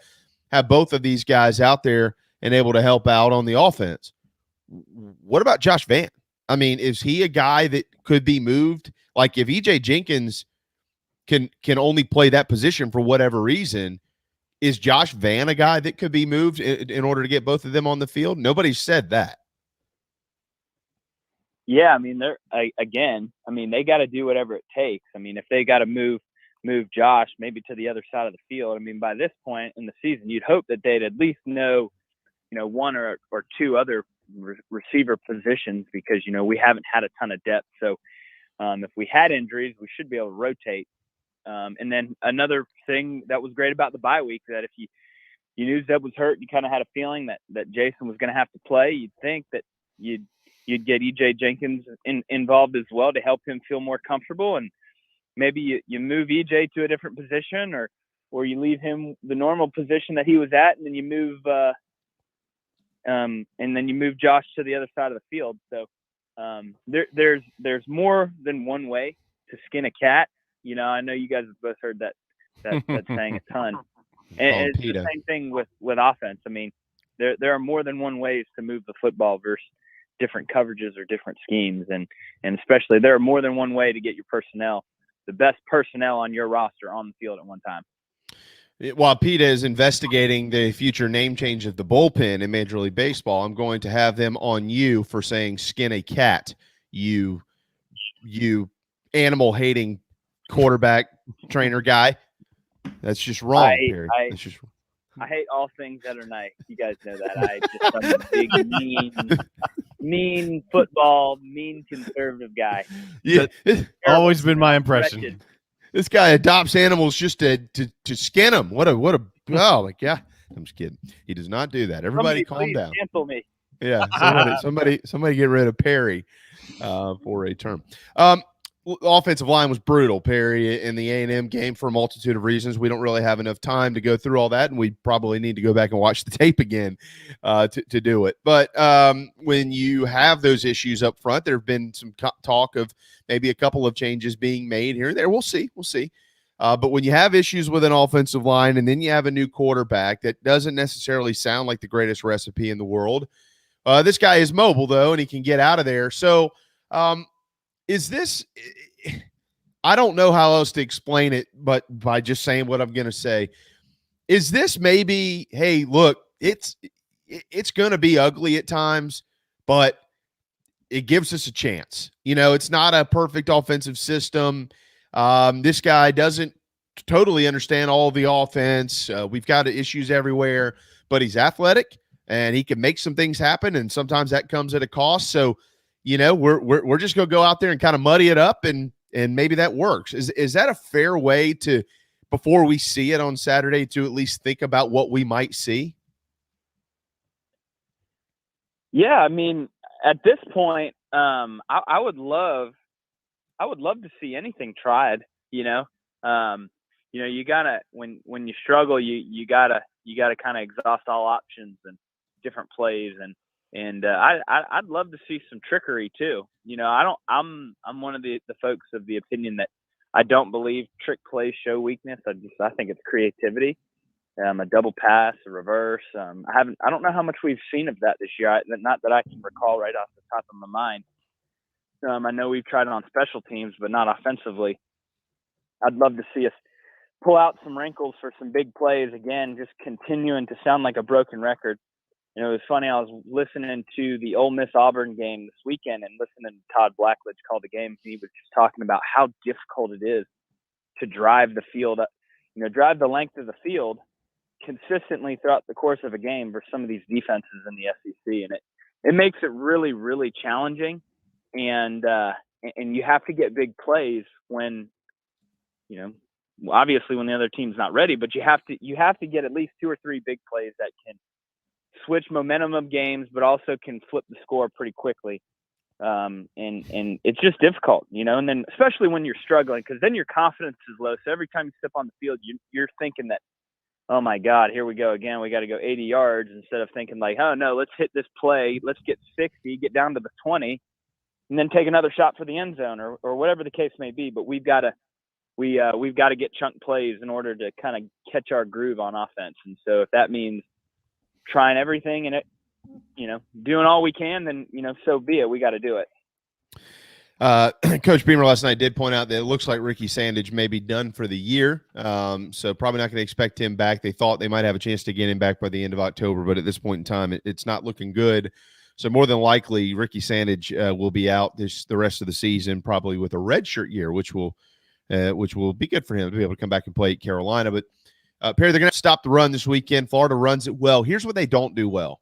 have both of these guys out there and able to help out on the offense? What about Josh Vann? I mean, is he a guy that could be moved? Like if EJ Jenkins can only play that position for whatever reason, is Josh Vann a guy that could be moved in order to get both of them on the field? Nobody's said that. Yeah, I mean, they got to do whatever it takes. I mean, if they got to move Josh maybe to the other side of the field, I mean, by this point in the season, you'd hope that they'd at least know, one or two other receiver positions, because we haven't had a ton of depth. So if we had injuries, we should be able to rotate. And then another thing that was great about the bye week, that if you knew Zeb was hurt, you kind of had a feeling that Jason was going to have to play. You'd think that you'd get EJ Jenkins involved as well to help him feel more comfortable, and maybe you move EJ to a different position, or you leave him the normal position that he was at, and then you move Josh to the other side of the field. So there's more than one way to skin a cat. I know you guys have both heard that saying a ton. And it's the same thing with offense. I mean, there are more than one ways to move the football versus different coverages or different schemes. And especially there are more than one way to get your personnel, the best personnel on your roster, on the field at one time. While PETA is investigating the future name change of the bullpen in Major League Baseball, I'm going to have them on you for saying skin a cat, you animal-hating quarterback trainer guy. That's just wrong, Perry. I hate all things that are nice. You guys know that. I'm a big, mean football, mean conservative guy. Yeah, always been my impression. This guy adopts animals just to skin them. What a oh my God. I'm just kidding. He does not do that. Everybody calm down. Cancel me. Yeah. Somebody get rid of Perry for a term. offensive line was brutal, Perry, in the A&M game for a multitude of reasons. We don't really have enough time to go through all that, and we probably need to go back and watch the tape again to do it. But when you have those issues up front, there have been some talk of maybe a couple of changes being made here and there. We'll see. But when you have issues with an offensive line and then you have a new quarterback, that doesn't necessarily sound like the greatest recipe in the world. This guy is mobile, though, and he can get out of there. So is this – I don't know how else to explain it but by just saying what I'm going to say. Is this maybe, hey, look, it's going to be ugly at times, but it gives us a chance. It's not a perfect offensive system. This guy doesn't totally understand all the offense. We've got issues everywhere, but he's athletic and he can make some things happen, and sometimes that comes at a cost. So, we're just going to go out there and kind of muddy it up, and maybe that works. Is that a fair way to, before we see it on Saturday, to at least think about what we might see? Yeah, I mean, at this point, I would love to see anything tried. You gotta when you struggle, you gotta kind of exhaust all options and different plays, and I'd love to see some trickery too. I'm one of the folks of the opinion that I don't believe trick plays show weakness. I think it's creativity. A double pass, a reverse. I don't know how much we've seen of that this year. Not that I can recall right off the top of my mind. I know we've tried it on special teams, but not offensively. I'd love to see us pull out some wrinkles for some big plays again, just continuing to sound like a broken record. It was funny. I was listening to the Ole Miss Auburn game this weekend and listening to Todd Blackledge call the game. He was just talking about how difficult it is to drive the field, drive the length of the field consistently throughout the course of a game for some of these defenses in the SEC. And it makes it really, really challenging. And you have to get big plays when, obviously when the other team's not ready, but you have to get at least 2 or 3 big plays that can switch momentum of games, but also can flip the score pretty quickly. And it's just difficult, and then especially when you're struggling, because then your confidence is low. So every time you step on the field, you're thinking that, oh my God, here we go again. We got to go 80 yards instead of thinking like, oh no, let's hit this play. Let's get 60, get down to the 20, and then take another shot for the end zone or whatever the case may be. But we've got to get chunk plays in order to kind of catch our groove on offense. And so if that means trying everything and doing all we can, then, so be it. We got to do it. Coach Beamer last night did point out that it looks like Ricky Sandage may be done for the year. So probably not going to expect him back. They thought they might have a chance to get him back by the end of October, but at this point in time, it's not looking good. So more than likely, Ricky Sandage will be out the rest of the season, probably with a redshirt year, which will be good for him to be able to come back and play at Carolina. But Perry, they're going to stop the run this weekend. Florida runs it well. Here's what they don't do well.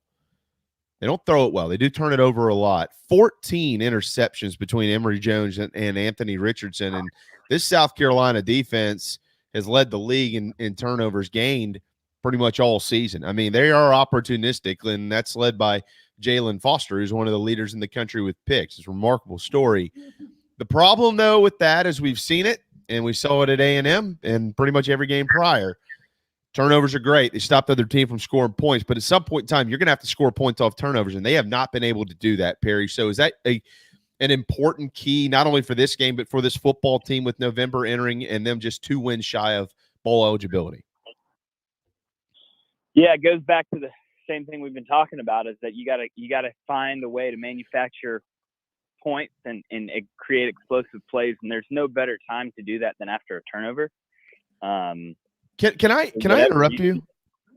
They don't throw it well. They do turn it over a lot. 14 interceptions between Emory Jones and Anthony Richardson. And this South Carolina defense has led the league in turnovers gained pretty much all season. I mean, they are opportunistic, and that's led by Jalen Foster, who's one of the leaders in the country with picks. It's a remarkable story. The problem, though, with that is we've seen it, and we saw it at A&M and pretty much every game prior. Turnovers are great. They stopped the other team from scoring points, but at some point in time, you're going to have to score points off turnovers, and they have not been able to do that, Perry. So is that an important key, not only for this game, but for this football team with November entering and them just 2 wins shy of bowl eligibility? Yeah, it goes back to the same thing we've been talking about, is that you gotta find a way to manufacture points and create explosive plays, and there's no better time to do that than after a turnover. Can I interrupt you?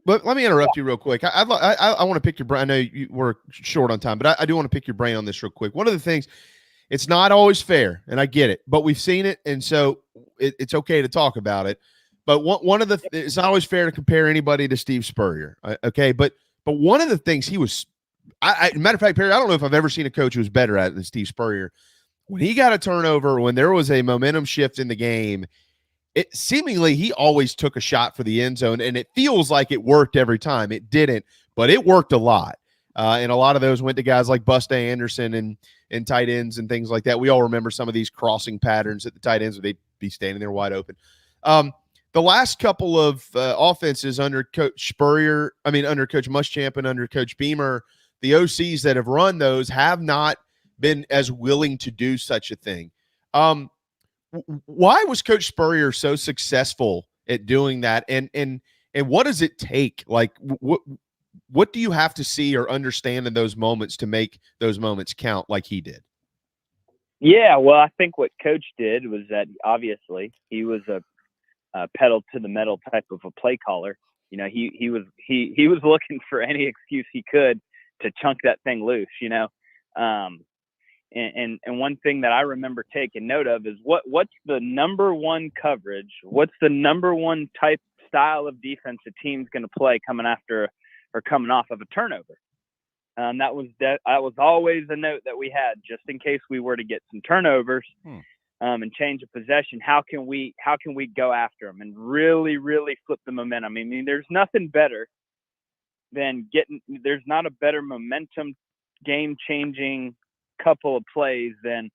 Let me interrupt you real quick. I want to pick your brain. I know we're short on time, but I do want to pick your brain on this real quick. One of the things, it's not always fair, and I get it, but we've seen it, and so it's okay to talk about it. But it's not always fair to compare anybody to Steve Spurrier, okay? But one of the things he was, matter of fact, Perry, I don't know if I've ever seen a coach who was better at it than Steve Spurrier. When he got a turnover, when there was a momentum shift in the game, seemingly he always took a shot for the end zone, and it feels like it worked every time. It didn't, but it worked a lot. And a lot of those went to guys like Busta Anderson and and tight ends and things like that. We all remember some of these crossing patterns at the tight ends where they'd be standing there wide open. The last couple of offenses under Coach under Coach Muschamp and under Coach Beamer, the OCs that have run those have not been as willing to do such a thing. Why was Coach Spurrier so successful at doing that? And what does it take? Like, what do you have to see or understand in those moments to make those moments count like he did? Yeah, well, I think what Coach did was that obviously he was a pedal to the metal type of a play caller. You know, he was looking for any excuse he could to chunk that thing loose. You know, and one thing that I remember taking note of is what's the number one coverage? What's the number one style of defense a team's going to play coming after or coming off of a turnover? That was always a note that we had just in case we were to get some turnovers. And change of possession. How can we go after them and really, really flip the momentum? I mean, there's nothing better than there's not a better momentum game-changing couple of plays than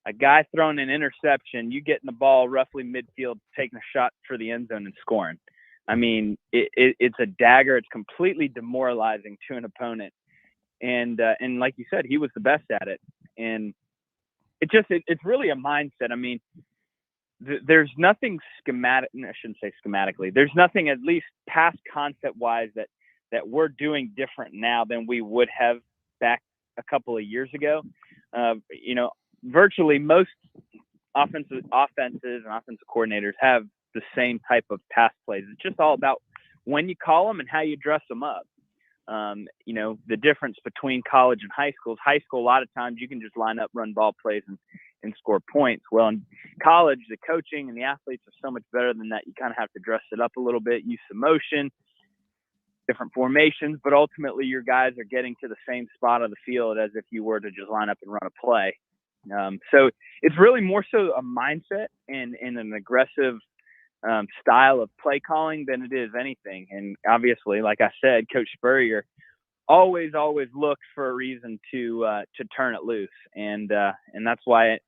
a guy throwing an interception, you getting the ball roughly midfield, taking a shot for the end zone and scoring. I mean, it's a dagger. It's completely demoralizing to an opponent. And like you said, he was the best at it. And it's really a mindset. I mean, there's nothing schematic. I shouldn't say schematically. There's nothing, at least past concept wise, that we're doing different now than we would have back a couple of years ago. You know, virtually most offenses and offensive coordinators have the same type of pass plays. It's just all about when you call them and how you dress them up. You know, the difference between college and high school, a lot of times you can just line up, run ball plays and score points. Well, in college, the coaching and the athletes are so much better than that. You kind of have to dress it up a little bit, use some motion, different formations, but ultimately your guys are getting to the same spot of the field as if you were to just line up and run a play. So it's really more so a mindset and an aggressive style of play calling than it is anything. And obviously, like I said, Coach Spurrier always looked for a reason to turn it loose. And that's why,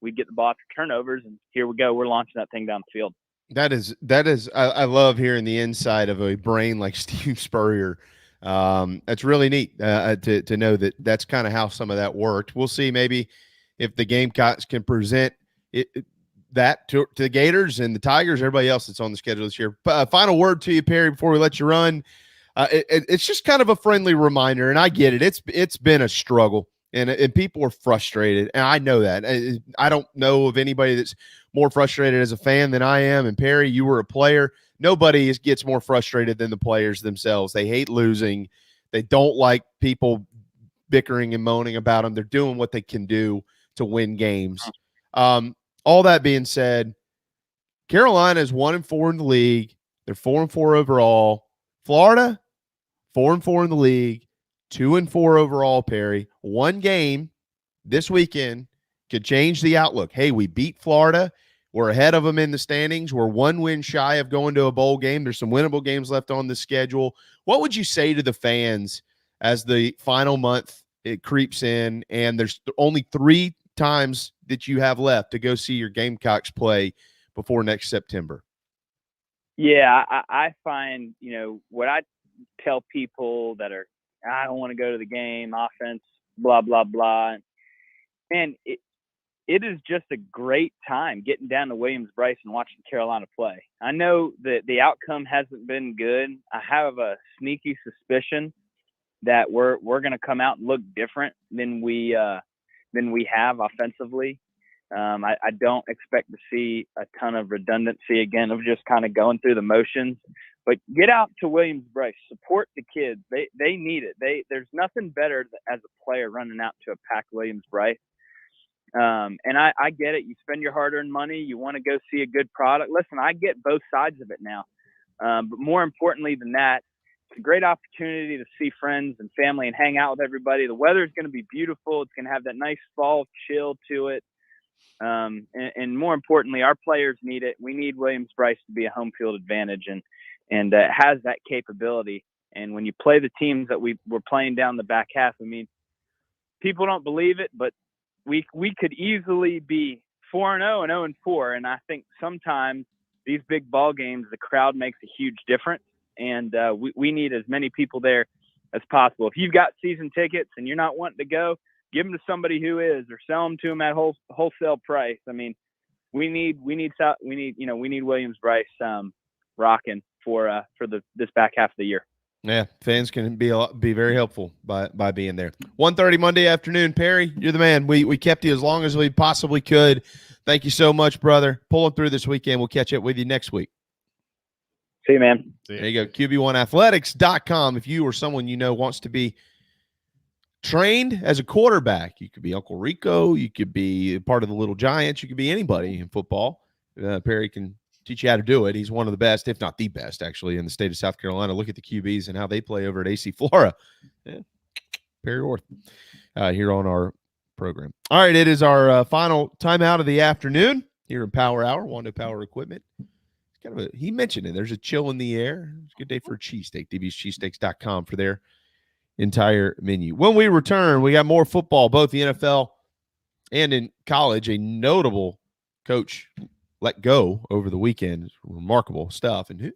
we get the ball after turnovers, and here we go. We're launching that thing down the field. That is, I love hearing the inside of a brain like Steve Spurrier. That's really neat to know that that's kind of how some of that worked. We'll see maybe if the Gamecocks can present that to the Gators and the Tigers, everybody else that's on the schedule this year. Final word to you, Perry, before we let you run. It's just kind of a friendly reminder, and I get it. It's been a struggle, and people are frustrated, and I know that. I don't know of anybody that's more frustrated as a fan than I am. And Perry, you were a player. Nobody gets more frustrated than the players themselves. They hate losing. They don't like people bickering and moaning about them. They're doing what they can do to win games. All that being said, Carolina is 1-4 in the league. They're 4-4 overall. Florida, 4-4 in the league, 2-4 overall. Perry, one game this weekend could change the outlook. Hey, we beat Florida. We're ahead of them in the standings. We're one win shy of going to a bowl game. There's some winnable games left on the schedule. What would you say to the fans as the final month it creeps in and there's only 3 times that you have left to go see your Gamecocks play before next September? Yeah, I find, what I tell people that I don't want to go to the game, offense, blah, blah, blah. And it is just a great time getting down to Williams-Brice and watching Carolina play. I know that the outcome hasn't been good. I have a sneaky suspicion that we're going to come out and look different than we have offensively. I don't expect to see a ton of redundancy again of just kind of going through the motions. But get out to Williams-Brice, support the kids. They need it. There's nothing better as a player running out to a packed Williams-Brice. And I get it. You spend your hard-earned money. You want to go see a good product. Listen, I get both sides of it now. But more importantly than that, it's a great opportunity to see friends and family and hang out with everybody. The weather is going to be beautiful. It's going to have that nice fall chill to it. And more importantly, our players need it. We need Williams-Brice to be a home field advantage and has that capability. And when you play the teams that we're playing down the back half, I mean, people don't believe it, but we could easily be 4-0 and 0-4, and I think sometimes these big ball games, the crowd makes a huge difference, and we need as many people there as possible. If you've got season tickets and you're not wanting to go, give them to somebody who is, or sell them to them at wholesale price. I mean, we need Williams-Brice rocking for this back half of the year. Yeah, fans can be very helpful by being there. 1:30 Monday afternoon. Perry, you're the man. We kept you as long as we possibly could. Thank you so much, brother. Pulling through this weekend. We'll catch up with you next week. See you, man. There you go. QB1athletics.com. If you or someone you know wants to be trained as a quarterback, you could be Uncle Rico, you could be part of the Little Giants, you could be anybody in football. Perry can teach you how to do it. He's one of the best, if not the best, actually, in the state of South Carolina. Look at the QBs and how they play over at AC Florida. Yeah. Perry Orth here on our program. All right, it is our final timeout of the afternoon here in Power Hour, Wando Power Equipment. It's kind of he mentioned it. There's a chill in the air. It's a good day for a cheesesteak. dbscheesesteaks.com for their entire menu. When we return, we got more football, both the NFL and in college. A notable coach let go over the weekend. Remarkable stuff. And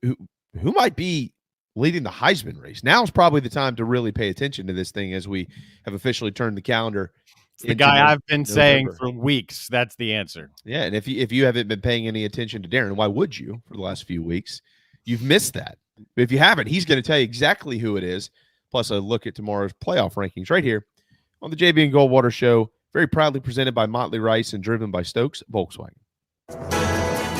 who might be leading the Heisman race? Now is probably the time to really pay attention to this thing as we have officially turned the calendar. It's the guy I've been saying for weeks. That's the answer. Yeah, and if you haven't been paying any attention to Darren, why would you for the last few weeks? You've missed that. But if you haven't, he's going to tell you exactly who it is, plus a look at tomorrow's playoff rankings right here on the JB and Goldwater Show, very proudly presented by Motley Rice and driven by Stokes Volkswagen.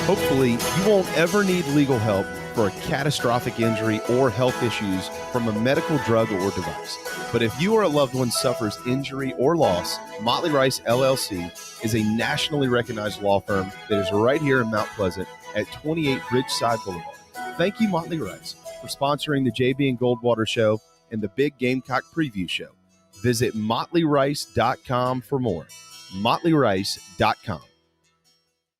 Hopefully, you won't ever need legal help for a catastrophic injury or health issues from a medical drug or device. But if you or a loved one suffers injury or loss, Motley Rice LLC is a nationally recognized law firm that is right here in Mount Pleasant at 28 Ridgeside Boulevard. Thank you, Motley Rice, for sponsoring the JB and Goldwater Show and the Big Gamecock Preview Show. Visit motleyrice.com for more. motleyrice.com.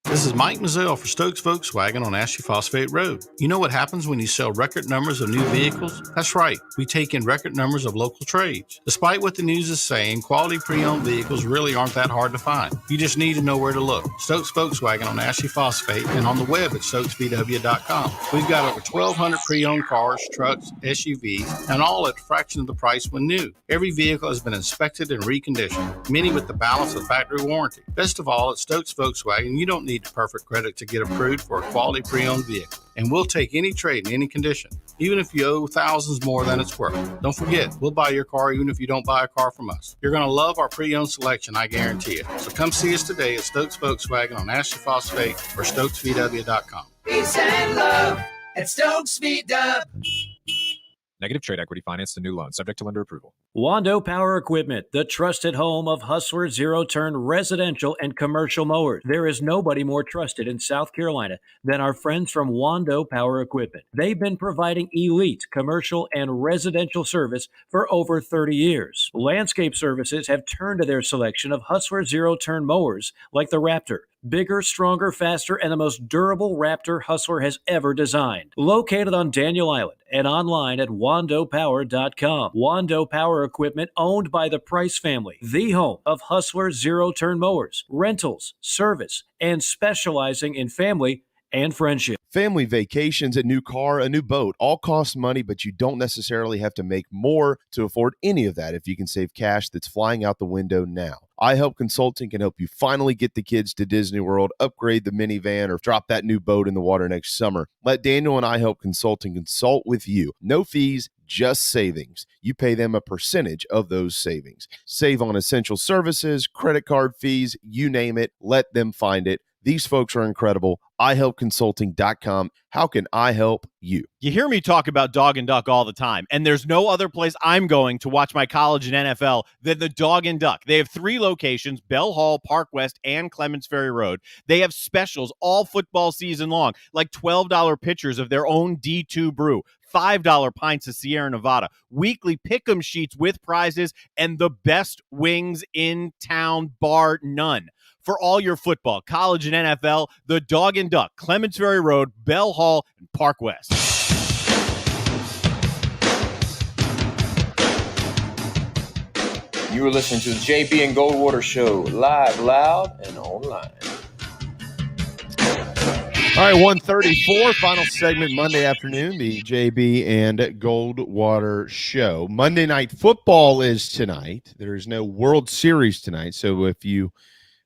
This is Mike Mazzell for Stokes Volkswagen on Ashley Phosphate Road. You know what happens when you sell record numbers of new vehicles? That's right. We take in record numbers of local trades. Despite what the news is saying, quality pre-owned vehicles really aren't that hard to find. You just need to know where to look. Stokes Volkswagen on Ashley Phosphate and on the web at stokesvw.com. We've got over 1,200 pre-owned cars, trucks, SUVs, and all at a fraction of the price when new. Every vehicle has been inspected and reconditioned, many with the balance of factory warranty. Best of all, at Stokes Volkswagen, you don't need perfect credit to get approved for a quality pre-owned vehicle. And we'll take any trade in any condition, even if you owe thousands more than it's worth. Don't forget, we'll buy your car even if you don't buy a car from us. You're going to love our pre-owned selection, I guarantee it. So come see us today at Stokes Volkswagen on Ashley Phosphate or stokesvw.com. Peace and love at Stokes VW. Negative trade equity financed a new loan subject to lender approval. Wando Power Equipment, the trusted home of Hustler zero-turn residential and commercial mowers. There is nobody more trusted in South Carolina than our friends from Wando Power Equipment. They've been providing elite commercial and residential service for over 30 years. Landscape Services have turned to their selection of Hustler zero-turn mowers like the Raptor. Bigger, stronger, faster, and the most durable Raptor Hustler has ever designed. Located on Daniel Island and online at wandopower.com. Wando Power Equipment, owned by the Price family, the home of Hustler zero-turn mowers, rentals, service, and specializing in family and friendship. Family vacations, a new car, a new boat, all cost money, but you don't necessarily have to make more to afford any of that if you can save cash that's flying out the window now. iHelp Consulting can help you finally get the kids to Disney World, upgrade the minivan, or drop that new boat in the water next summer. Let Daniel and iHelp Consulting consult with you. No fees, just savings. You pay them a percentage of those savings. Save on essential services, credit card fees, you name it. Let them find it. These folks are incredible. iHelpConsulting.com. How can I help you? You hear me talk about Dog and Duck all the time, and there's no other place I'm going to watch my college and NFL than the Dog and Duck. They have 3 locations, Bell Hall, Park West, and Clements Ferry Road. They have specials all football season long, like $12 pitchers of their own D2 brew, $5 pints of Sierra Nevada, weekly pick'em sheets with prizes, and the best wings in town, bar none. For all your football, college, and NFL, the Dog and Duck, Clements Ferry Road, Bell Hall, and Park West. You were listening to the JB and Goldwater Show, live, loud, and online. All right, 1:34, final segment Monday afternoon, the JB and Goldwater Show. Monday Night Football is tonight. There's no World Series tonight, so if you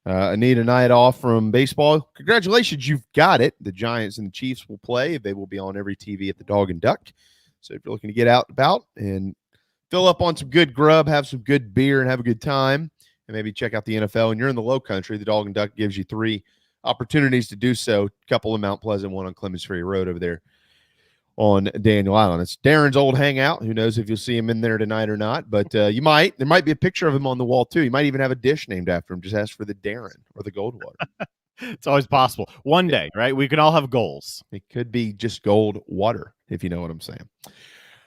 need a night off from baseball, congratulations, you've got it. The Giants and the Chiefs will play. They will be on every TV at the Dog and Duck. So if you're looking to get out and about and fill up on some good grub, have some good beer, and have a good time, and maybe check out the NFL, and you're in the Low Country, the Dog and Duck gives you 3 opportunities to do so. A couple in Mount Pleasant, one on Clemson Ferry Road over there on Daniel Island. It's Darren's old hangout. Who knows if you'll see him in there tonight or not, but you might. There might be a picture of him on the wall too. You might even have a dish named after him. Just ask for the Darren or the Goldwater. It's always possible. One day, right? We can all have goals. It could be just gold water, if you know what I'm saying.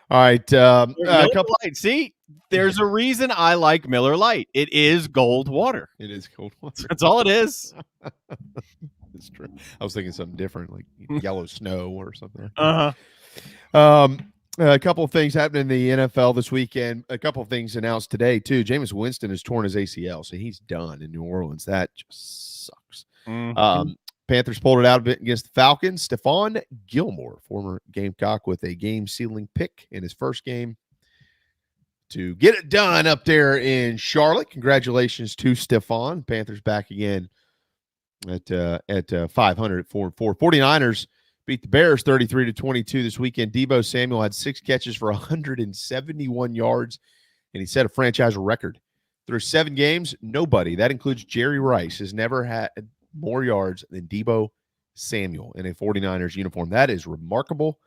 All right. Miller Lite. See, there's a reason I like Miller Lite. It is gold water. It is gold water. That's all it is. It's true. I was thinking something different, like yellow snow or something. A couple of things happening in the NFL this weekend. A couple of things announced today, too. Jameis Winston has torn his ACL, so he's done in New Orleans. That just sucks. Panthers pulled it out against the Falcons. Stephon Gilmore, former Gamecock, with a game-sealing pick in his first game to get it done up there in Charlotte. Congratulations to Stephon. Panthers back again at 500 at 4-4. 49ers beat the Bears 33-22 this weekend. Deebo Samuel had 6 catches for 171 yards, and he set a franchise record. Through 7 games, nobody, that includes Jerry Rice, has never had more yards than Deebo Samuel in a 49ers uniform. That is remarkable.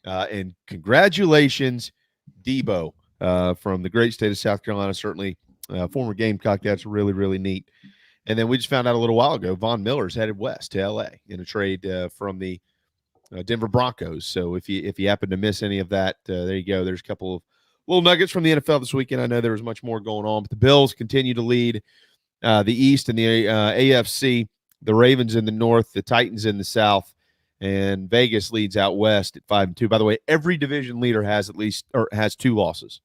And congratulations, Deebo, from the great state of South Carolina, certainly former Gamecock. That's really, really neat. And then we just found out a little while ago, Von Miller's headed west to L.A. in a trade from the Denver Broncos. So if you happen to miss any of that, there you go. There's a couple of little nuggets from the NFL this weekend. I know there was much more going on, but the Bills continue to lead the East and the AFC. The Ravens in the North, the Titans in the South, and Vegas leads out West at 5-2. By the way, every division leader has has 2 losses.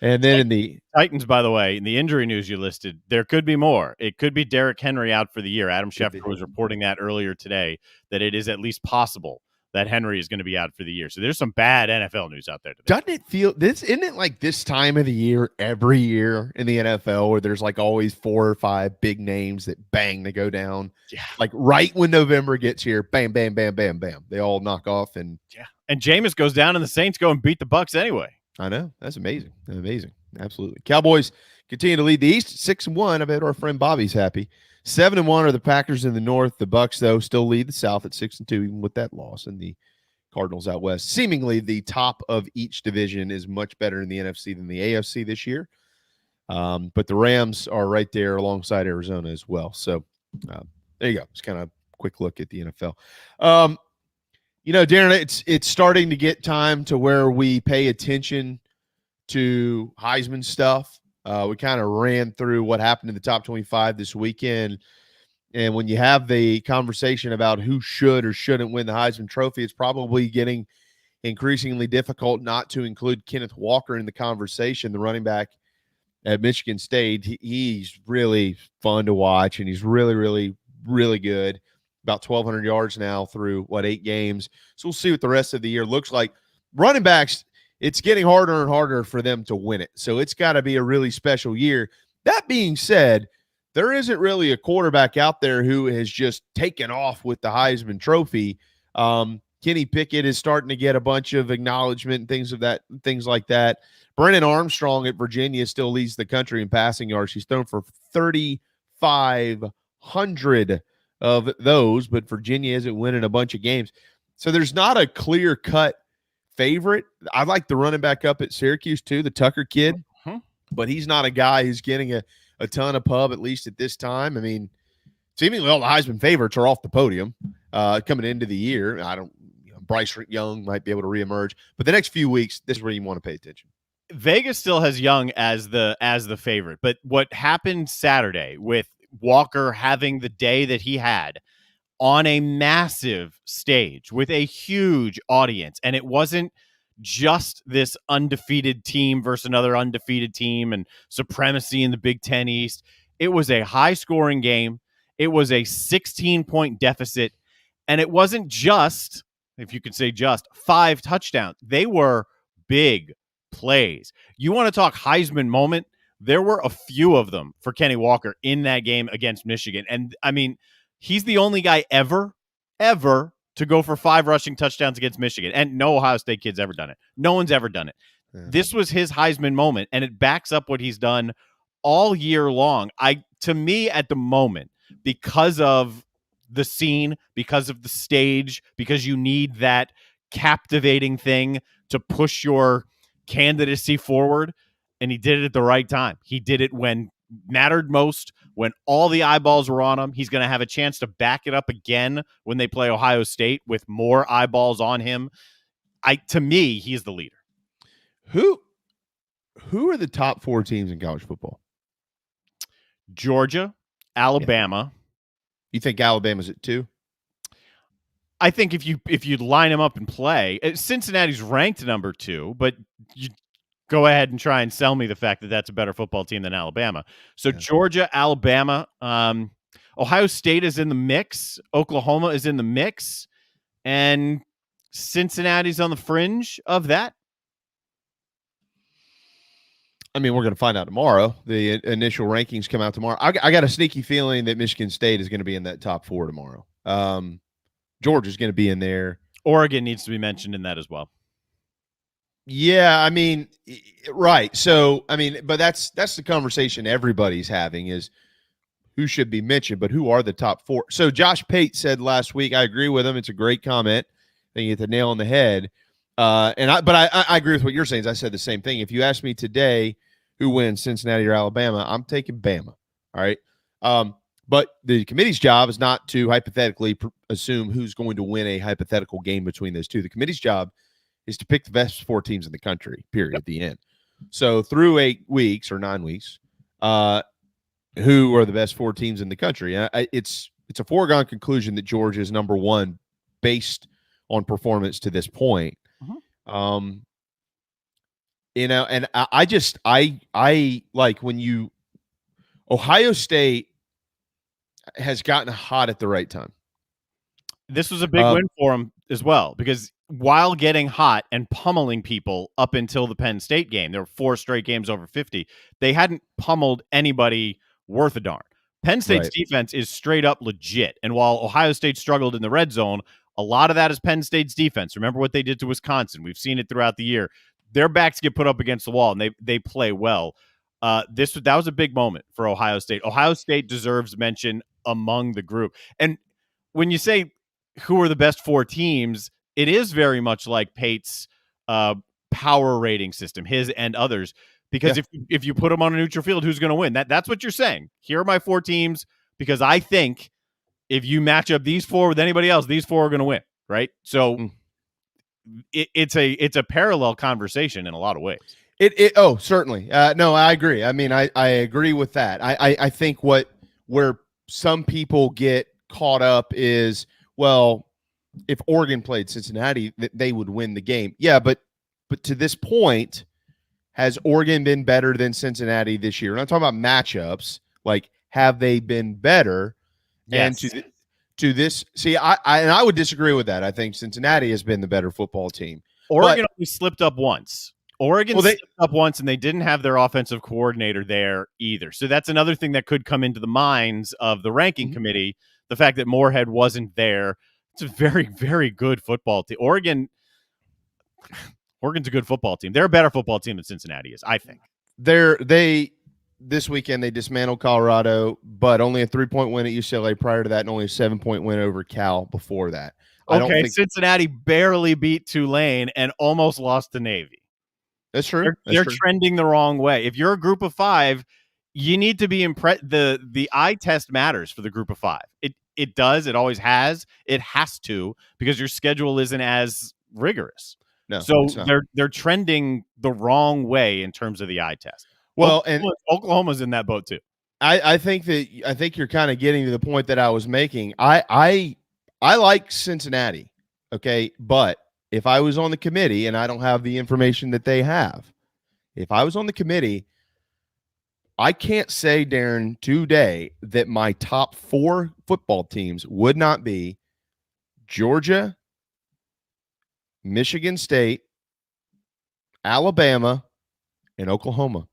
And then in the Titans, by the way, in the injury news you listed, there could be more. It could be Derrick Henry out for the year. Adam Schefter was reporting that earlier today, that it is at least possible that Henry is going to be out for the year. So there's some bad NFL news out there today. Doesn't it feel this? Isn't it like this time of the year every year in the NFL where there's like always 4 or 5 big names that bang, they go down? Yeah. Like right when November gets here, bam, bam, bam, bam, bam. They all knock off. And and Jameis goes down and the Saints go and beat the Bucs anyway. I know. That's amazing. Amazing. Absolutely. Cowboys continue to lead the East 6-1. I bet our friend Bobby's happy. 7-1 are the Packers in the North. The Bucs, though, still lead the South at 6-2, even with that loss. And the Cardinals out West. Seemingly, the top of each division is much better in the NFC than the AFC this year. But the Rams are right there alongside Arizona as well. So there you go. It's kind of a quick look at the NFL. Darren, it's starting to get time to where we pay attention to Heisman stuff. We kind of ran through what happened in the top 25 this weekend. And when you have the conversation about who should or shouldn't win the Heisman Trophy, it's probably getting increasingly difficult not to include Kenneth Walker in the conversation, the running back at Michigan State. He's really fun to watch, and he's really, really, really good. About 1,200 yards now through, 8 games. So we'll see what the rest of the year looks like. Running backs, it's getting harder and harder for them to win it. So it's got to be a really special year. That being said, there isn't really a quarterback out there who has just taken off with the Heisman Trophy. Kenny Pickett is starting to get a bunch of acknowledgement and things like that. Brennan Armstrong at Virginia still leads the country in passing yards. He's thrown for 3,500 of those, but Virginia isn't winning a bunch of games. So there's not a clear-cut favorite. I like the running back up at Syracuse too, the Tucker kid, but he's not a guy who's getting a ton of pub, at least at this time. I mean, seemingly all the Heisman favorites are off the podium coming into the year. Bryce Young might be able to reemerge, but the next few weeks, this is where you want to pay attention. Vegas still has Young as the favorite, but what happened Saturday with Walker having the day that he had on a massive stage with a huge audience, and it wasn't just this undefeated team versus another undefeated team and supremacy in the Big Ten East. It was a high-scoring game. It was a 16-point deficit, and it wasn't just, if you could say just, 5 touchdowns. They were big plays. You want to talk Heisman moment? There were a few of them for Kenny Walker in that game against Michigan. And, I mean, he's the only guy ever to go for 5 rushing touchdowns against Michigan. And no Ohio State kid's ever done it. No one's ever done it. Yeah. This was his Heisman moment, and it backs up what he's done all year long. To me, at the moment, because of the scene, because of the stage, because you need that captivating thing to push your candidacy forward, and he did it at the right time. He did it when mattered most, when all the eyeballs were on him. He's going to have a chance to back it up again when they play Ohio State with more eyeballs on him. To me, he's the leader. Who are the top 4 teams in college football? Georgia, Alabama. Yeah. You think Alabama's at 2? I think if you line them up and play, Cincinnati's ranked number 2, but you go ahead and try and sell me the fact that that's a better football team than Alabama. So yeah. Georgia, Alabama, Ohio State is in the mix. Oklahoma is in the mix, and Cincinnati's on the fringe of that. I mean, we're going to find out tomorrow. The initial rankings come out tomorrow. I got a sneaky feeling that Michigan State is going to be in that top 4 tomorrow. Georgia's going to be in there. Oregon needs to be mentioned in that as well. Yeah, I mean, right. So, I mean, but that's the conversation everybody's having is who should be mentioned, but who are the top 4? So Josh Pate said last week, I agree with him. It's a great comment. I think you hit the nail on the head. But I agree with what you're saying. I said the same thing. If you ask me today who wins, Cincinnati or Alabama, I'm taking Bama. All right. But the committee's job is not to hypothetically assume who's going to win a hypothetical game between those two. The committee's job is to pick the best 4 teams in the country, period, at the end. So through 8 weeks or 9 weeks, who are the best 4 teams in the country? It's a foregone conclusion that Georgia is number 1 based on performance to this point. Mm-hmm. And I like when Ohio State has gotten hot at the right time. This was a big win for him as well, because while getting hot and pummeling people up until the Penn State game, there were 4 straight games over 50. They hadn't pummeled anybody worth a darn. Penn State's defense is straight up legit. And while Ohio State struggled in the red zone, a lot of that is Penn State's defense. Remember what they did to Wisconsin. We've seen it throughout the year. Their backs get put up against the wall, and they play well. That was a big moment for Ohio State. Ohio State deserves mention among the group. And when you say who are the best 4 teams, it is very much like Pate's power rating system, his and others. Because if you put them on a neutral field, who's going to win? That's what you're saying. Here are my 4 teams, because I think if you match up these 4 with anybody else, these 4 are going to win, right? So it's a parallel conversation in a lot of ways. Certainly. No, I agree. I mean, I agree with that. I think where some people get caught up is, well, if Oregon played Cincinnati, they would win the game. Yeah, but to this point, has Oregon been better than Cincinnati this year? We're not talking about matchups. Like, have they been better? Yes. And to this, see, I would disagree with that. I think Cincinnati has been the better football team. Oregon only slipped up once. Slipped up once, and they didn't have their offensive coordinator there either. So that's another thing that could come into the minds of the ranking committee, the fact that Moorhead wasn't there. It's a very, very good football team. Oregon's a good football team. They're a better football team than Cincinnati is, I think. This weekend they dismantled Colorado, but only a 3-point win at UCLA prior to that, and only a 7-point win over Cal before that. Cincinnati barely beat Tulane and almost lost to Navy. That's true. They're trending the wrong way. If you're a group of 5, you need to be impressed. The eye test matters for the group of 5. It does. It always has. It has to, because your schedule isn't as rigorous. No, so they're trending the wrong way in terms of the eye test. Well, Oklahoma's in that boat too. I think you're kind of getting to the point that I was making. I like Cincinnati, okay, but if I was on the committee, and I don't have the information that they have, if I was on the committee, I can't say, Darren, today that my top 4 football teams would not be Georgia, Michigan State, Alabama, and Oklahoma.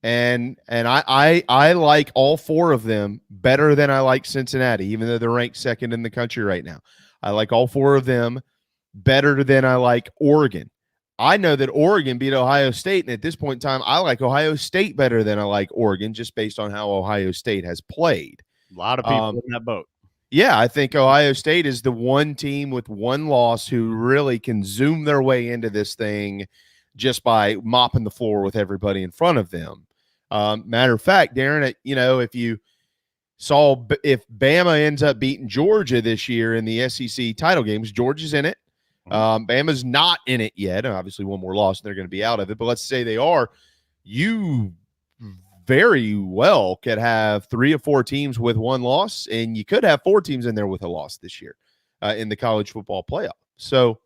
And I like all 4 of them better than I like Cincinnati, even though they're ranked second in the country right now. I like all 4 of them better than I like Oregon. I know that Oregon beat Ohio State, and at this point in time, I like Ohio State better than I like Oregon, just based on how Ohio State has played. A lot of people in that boat. Yeah, I think Ohio State is the one team with one loss who really can zoom their way into this thing just by mopping the floor with everybody in front of them. Matter of fact, Darren, if you saw, if Bama ends up beating Georgia this year in the SEC title games, Georgia's in it. Bama's not in it yet. Obviously, one more loss and they're going to be out of it. But let's say they are. You very well could have 3 or 4 teams with one loss, and you could have 4 teams in there with a loss this year in the college football playoff. So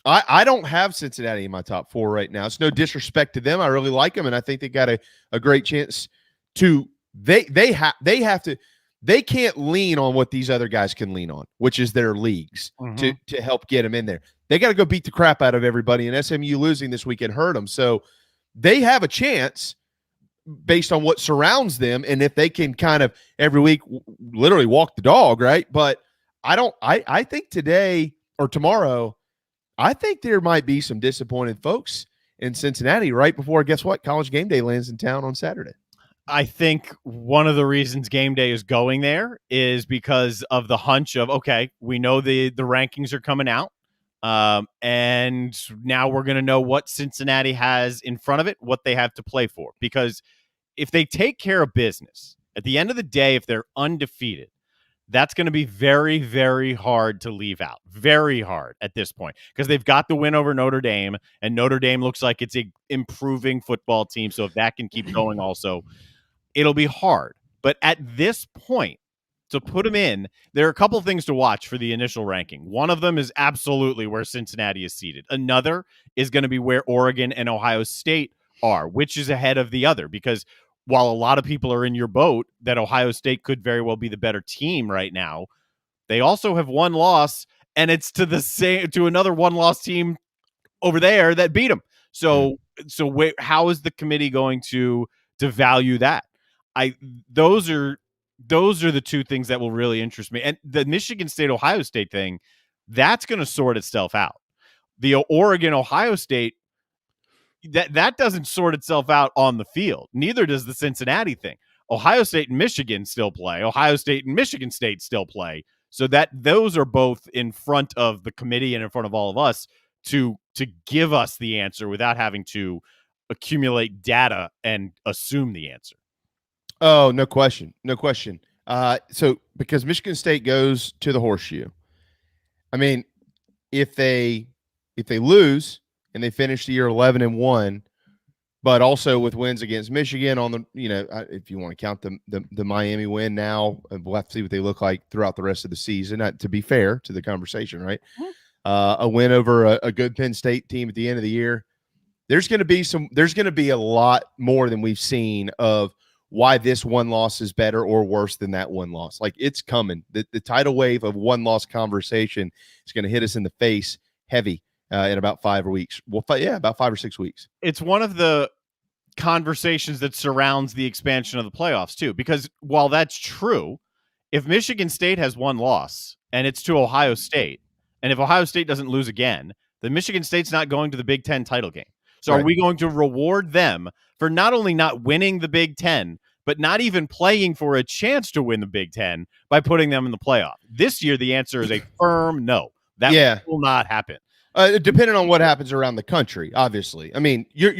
I don't have Cincinnati in my top 4 right now. It's no disrespect to them. I really like them, and I think they got a great chance to. They have to. They can't lean on what these other guys can lean on, which is their leagues to help get them in there. They got to go beat the crap out of everybody, and SMU losing this weekend hurt them. So they have a chance based on what surrounds them, and if they can kind of every week literally walk the dog, right? But I think today or tomorrow, I think there might be some disappointed folks in Cincinnati right before, guess what, College Game Day lands in town on Saturday. I think one of the reasons Game Day is going there is because of the hunch of, okay, we know the rankings are coming out, and now we're going to know what Cincinnati has in front of it, what they have to play for. Because if they take care of business, at the end of the day, if they're undefeated, that's going to be very, very hard to leave out. Very hard at this point because they've got the win over Notre Dame, and Notre Dame looks like it's an improving football team. So if that can keep going also, it'll be hard. But at this point, to put them in, there are a couple of things to watch for the initial ranking. One of them is absolutely where Cincinnati is seated. Another is going to be where Oregon and Ohio State are, which is ahead of the other. Because while a lot of people are in your boat that Ohio State could very well be the better team right now, they also have one loss, and it's to another one-loss team over there that beat them. So how is the committee going to value that? Those are the 2 things that will really interest me. And the Michigan State Ohio State thing, that's going to sort itself out. The Oregon Ohio State, that doesn't sort itself out on the field. Neither does the Cincinnati thing. Ohio State and Michigan still play. Ohio State and Michigan State still play. So that those are both in front of the committee and in front of all of us to give us the answer without having to accumulate data and assume the answer. Oh, no question. No question. So because Michigan State goes to the horseshoe, I mean, if they lose and they finish the year 11-1, but also with wins against Michigan on the, if you want to count the Miami win now, we'll have to see what they look like throughout the rest of the season. To be fair to the conversation, right? A win over a good Penn State team at the end of the year. There's going to be a lot more than we've seen of why this one loss is better or worse than that one loss. Like, it's coming. The tidal wave of one loss conversation is going to hit us in the face heavy in about 5 weeks. Well, about 5 or 6 weeks. It's one of the conversations that surrounds the expansion of the playoffs too, because while that's true, if Michigan State has one loss and it's to Ohio State, and if Ohio State doesn't lose again, then Michigan State's not going to the Big Ten title game. So Are we going to reward them for not only not winning the Big Ten, but not even playing for a chance to win the Big Ten by putting them in the playoff? This year, the answer is a firm no. That will not happen. Depending on what happens around the country, obviously. I mean, you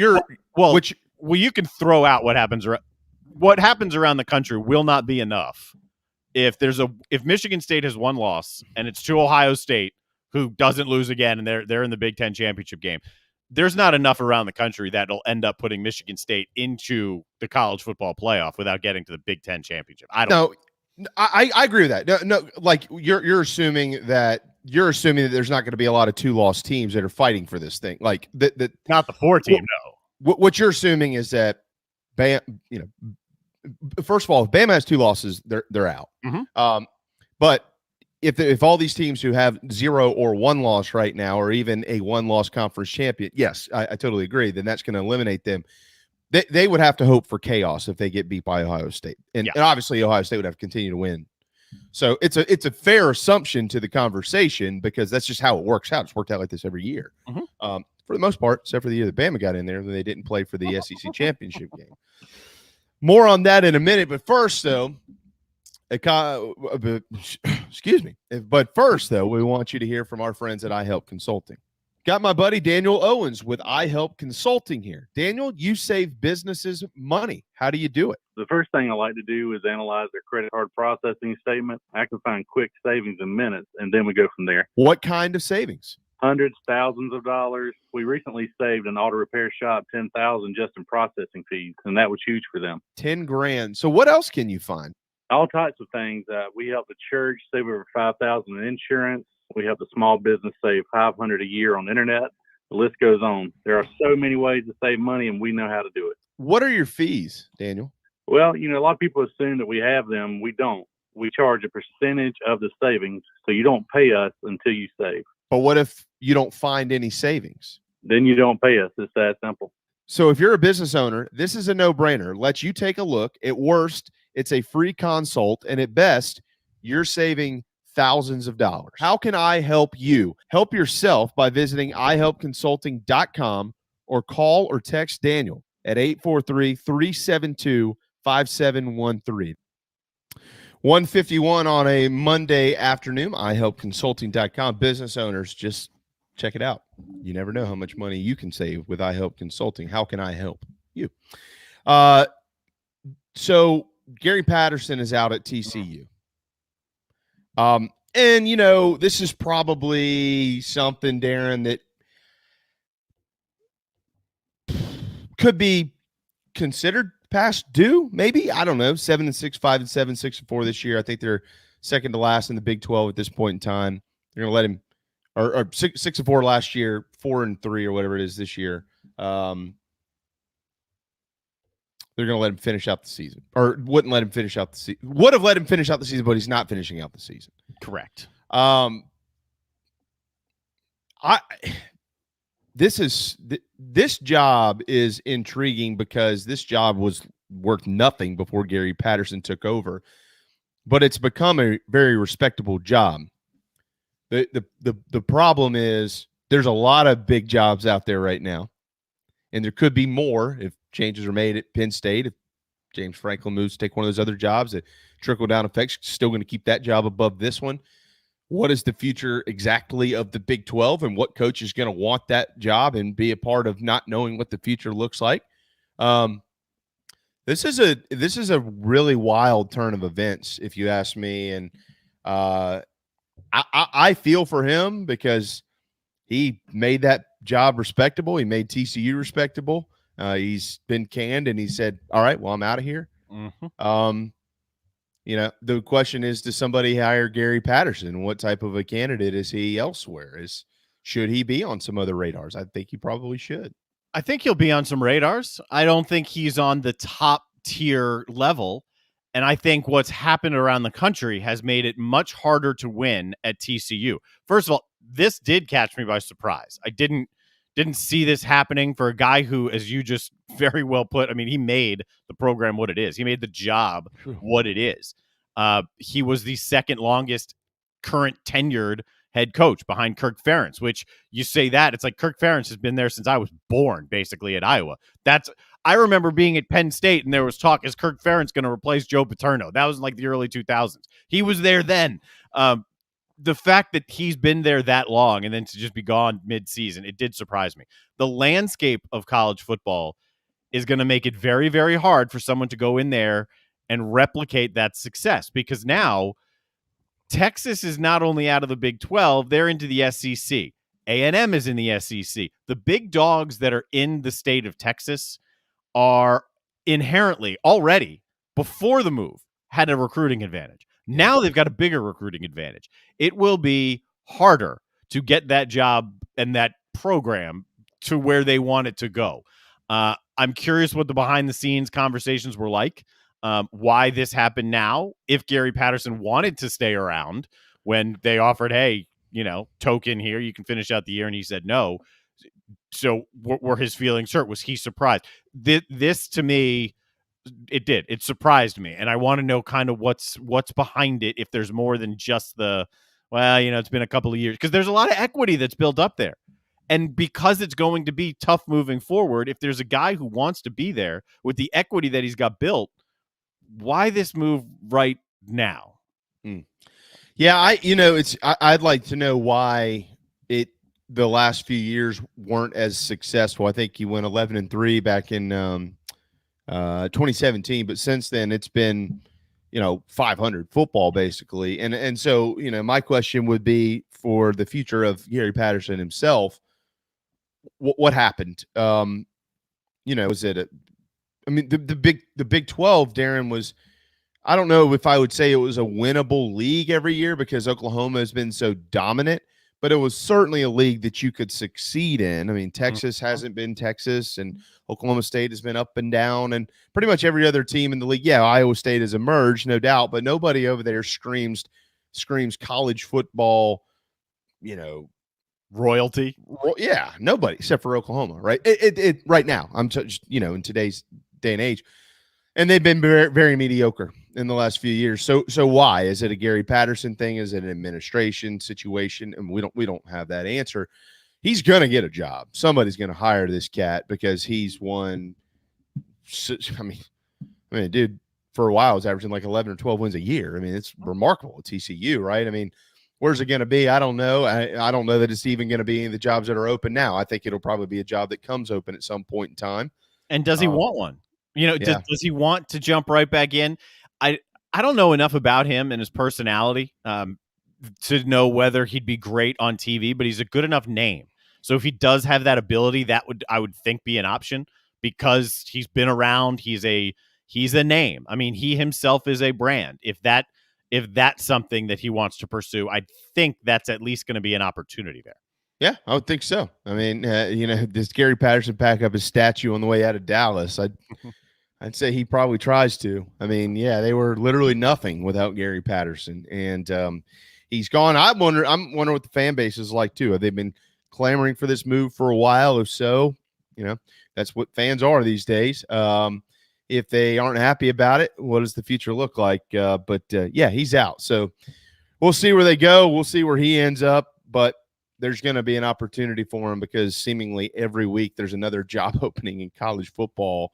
can throw out what happens around the country will not be enough. If Michigan State has one loss and it's to Ohio State, who doesn't lose again, and they're in the Big Ten championship game, there's not enough around the country that'll end up putting Michigan State into the college football playoff without getting to the Big Ten championship. I don't know. I agree with that. No, like you're assuming that there's not going to be a lot of 2-loss teams that are fighting for this thing. Like that not the 4 team. No. What you're assuming is that Bam, first of all, if Bama has 2 losses, they're out. Mm-hmm. But if all these teams who have 0 or 1 loss right now, or even a 1-loss conference champion, yes, I totally agree. Then that's going to eliminate them. They would have to hope for chaos if they get beat by Ohio State, and obviously Ohio State would have to continue to win. So it's a fair assumption to the conversation because that's just how it works out. It's worked out like this every year, for the most part, except for the year that Bama got in there when they didn't play for the SEC championship game. More on that in a minute, but first, though, excuse me. But first, though, we want you to hear from our friends at iHelp Consulting. Got my buddy Daniel Owens with iHelp Consulting here. Daniel, you save businesses money. How do you do it? The first thing I like to do is analyze their credit card processing statement. I can find quick savings in minutes, and then we go from there. What kind of savings? Hundreds, thousands of dollars. We recently saved an auto repair shop $10,000 just in processing fees, and that was huge for them. $10,000. So what else can you find? All types of things. We help the church save over $5,000 in insurance. We help the small business save $500 a year on the internet. The list goes on. There are so many ways to save money, and we know how to do it. What are your fees, Daniel? Well, a lot of people assume that we have them. We don't. We charge a percentage of the savings, so you don't pay us until you save. But what if you don't find any savings? Then you don't pay us. It's that simple. So if you're a business owner, this is a no-brainer. Let you take a look. At worst, it's a free consult, and at best, you're saving thousands of dollars. How can I help you? Help yourself by visiting ihelpconsulting.com or call or text Daniel at 843-372-5713. 151 on a Monday afternoon. ihelpconsulting.com. Business owners, just check it out. You never know how much money you can save with iHelp Consulting. How can I help you? So Gary Patterson is out at TCU. And, this is probably something, Darren, that could be considered past due, maybe. I don't know. 7-6, 5-7, 6-4 this year. I think they're second to last in the Big 12 at this point in time. They're going to let him, or 6-4 last year, 4-3 or whatever it is this year. They're going to let him finish out the season, or wouldn't let him finish out the season. Would have let him finish out the season, but he's not finishing out the season. Correct. This job is intriguing because this job was worth nothing before Gary Patterson took over, but it's become a very respectable job. The problem is there's a lot of big jobs out there right now, and there could be more if changes are made at Penn State. If James Franklin moves to take one of those other jobs, that trickle-down effects still going to keep that job above this one. What is the future exactly of the Big 12, and what coach is going to want that job and be a part of not knowing what the future looks like? This is a really wild turn of events, if you ask me, and I feel for him because he made that job respectable. He made TCU respectable. He's been canned, and he said, all right, well, I'm out of here. Mm-hmm. The question is, does somebody hire Gary Patterson? What type of a candidate is he elsewhere? Should he be on some other radars? I think he probably should. I think he'll be on some radars. I don't think he's on the top tier level. And I think what's happened around the country has made it much harder to win at TCU. First of all, this did catch me by surprise. I didn't see this happening for a guy who, as you just very well put, I mean, he made the program what it is. He made the job what it is. He was the second longest current tenured head coach behind Kirk Ferentz, which you say that, it's like Kirk Ferentz has been there since I was born, basically, at Iowa. I remember being at Penn State, and there was talk, is Kirk Ferentz going to replace Joe Paterno? That was in like the early 2000s. He was there then. The fact that he's been there that long and then to just be gone mid-season, it did surprise me. The landscape of college football is going to make it very, very hard for someone to go in there and replicate that success, because now Texas is not only out of the Big 12, they're into the SEC. A&M is in the SEC. The big dogs that are in the state of Texas are inherently already, before the move, had a recruiting advantage. Now they've got a bigger recruiting advantage. It will be harder to get that job and that program to where they want it to go. I'm curious what the behind-the-scenes conversations were like, why this happened now, if Gary Patterson wanted to stay around when they offered, hey, token here, you can finish out the year, and he said no. So were his feelings hurt? Was he surprised? This to me, it surprised me, and I want to know kind of what's behind it, if there's more than just it's been a couple of years, because there's a lot of equity that's built up there. And because it's going to be tough moving forward, if there's a guy who wants to be there with the equity that he's got built, why this move right now? Yeah, I'd like to know why the last few years weren't as successful. I think he went 11-3 back in 2017, but since then it's been 500 football basically. And so my question would be for the future of Gary Patterson himself. What happened? Was it the Big 12, Darren, was, I don't know if I would say it was a winnable league every year because Oklahoma has been so dominant, but it was certainly a league that you could succeed in. I mean, Texas hasn't been Texas, and Oklahoma State has been up and down, and pretty much every other team in the league. Yeah, Iowa State has emerged, no doubt, but nobody over there screams college football, royalty. Yeah, nobody except for Oklahoma, right? It right now. I'm just in today's day and age, and they've been very, very mediocre in the last few years. So why? Is it a Gary Patterson thing? Is it an administration situation? And we don't have that answer. He's going to get a job. Somebody's going to hire this cat because he's won. I mean, dude, for a while was averaging like 11 or 12 wins a year. I mean, it's remarkable at TCU, right? I mean, where's it going to be? I don't know. I don't know that it's even going to be any of the jobs that are open now. I think it'll probably be a job that comes open at some point in time. And does he want one? Does he want to jump right back in? I don't know enough about him and his personality to know whether he'd be great on TV, but he's a good enough name. So if he does have that ability, I would think be an option because he's been around. He's a name. I mean, he himself is a brand. If that's something that he wants to pursue, I think that's at least going to be an opportunity there. Yeah, I would think so. I mean, does Gary Patterson pack up his statue on the way out of Dallas? I'd say he probably tries to. I mean, yeah, they were literally nothing without Gary Patterson, and he's gone. I'm wondering what the fan base is like too. Have they been clamoring for this move for a while? If so, that's what fans are these days. If they aren't happy about it, what does the future look like? But he's out. So we'll see where they go. We'll see where he ends up. But there's going to be an opportunity for him because seemingly every week there's another job opening in college football.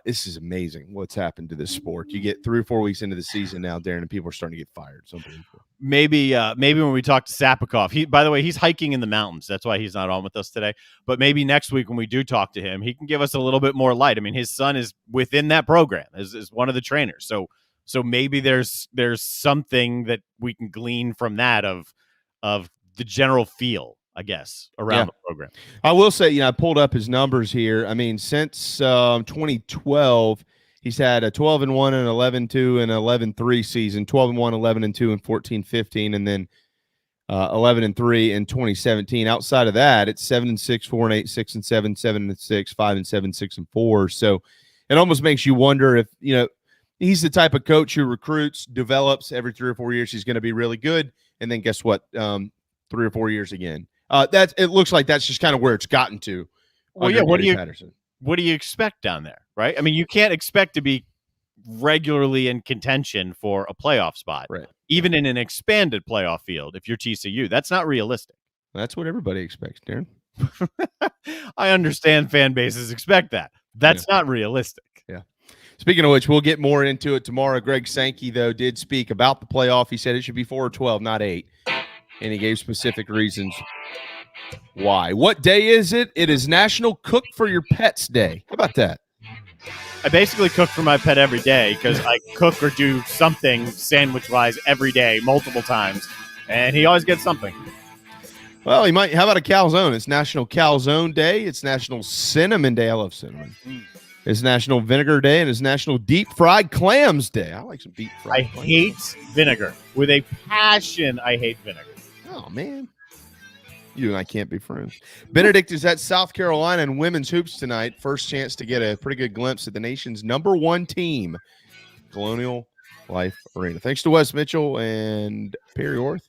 This is amazing what's happened to this sport. You get 3 or 4 weeks into the season now, Darren, and people are starting to get fired. It's unbelievable. Maybe when we talk to Sapikoff, by the way, he's hiking in the mountains. That's why he's not on with us today. But maybe next week when we do talk to him, he can give us a little bit more light. I mean, his son is within that program, is one of the trainers. So maybe there's something that we can glean from that of the general feel, I guess, around the program. I will say, I pulled up his numbers here. I mean, since 2012, he's had a 12-1 and 11-2 and 11-3 season, 12-1, 11-2 and 14-15, and then 11-3 in 2017. Outside of that, it's 7-6, 4-8, 6-7, 7-6, 5-7, 6-4. So it almost makes you wonder if, he's the type of coach who recruits, develops every 3 or 4 years. He's going to be really good. And then guess what? 3 or 4 years again. It looks like that's just kind of where it's gotten to. Well, yeah. What do you expect down there, right? I mean, you can't expect to be regularly in contention for a playoff spot, right? Even in an expanded playoff field. If you're TCU, that's not realistic. That's what everybody expects, Darren. I understand fan bases expect that. That's not realistic. Yeah. Speaking of which, we'll get more into it tomorrow. Greg Sankey, though, did speak about the playoff. He said it should be 4 or 12, not 8. And he gave specific reasons why. What day is it? It is National Cook for Your Pets Day. How about that? I basically cook for my pet every day because I cook or do something sandwich-wise every day, multiple times. And he always gets something. Well, how about a calzone? It's National Calzone Day. It's National Cinnamon Day. I love cinnamon. It's National Vinegar Day and it's National Deep Fried Clams Day. I like some deep fried I clams. hate vinegar. With a passion, I hate vinegar. Oh, man. You and I can't be friends. Benedict is at South Carolina in women's hoops tonight. First chance to get a pretty good glimpse at the nation's #1 team, Colonial Life Arena. Thanks to Wes Mitchell and Perry Orth.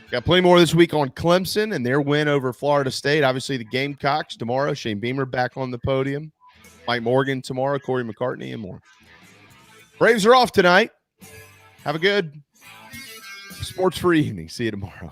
Got plenty more this week on Clemson and their win over Florida State. Obviously, the Gamecocks tomorrow. Shane Beamer back on the podium. Mike Morgan tomorrow. Corey McCartney and more. Braves are off tonight. Have a good sports-free evening. See you tomorrow.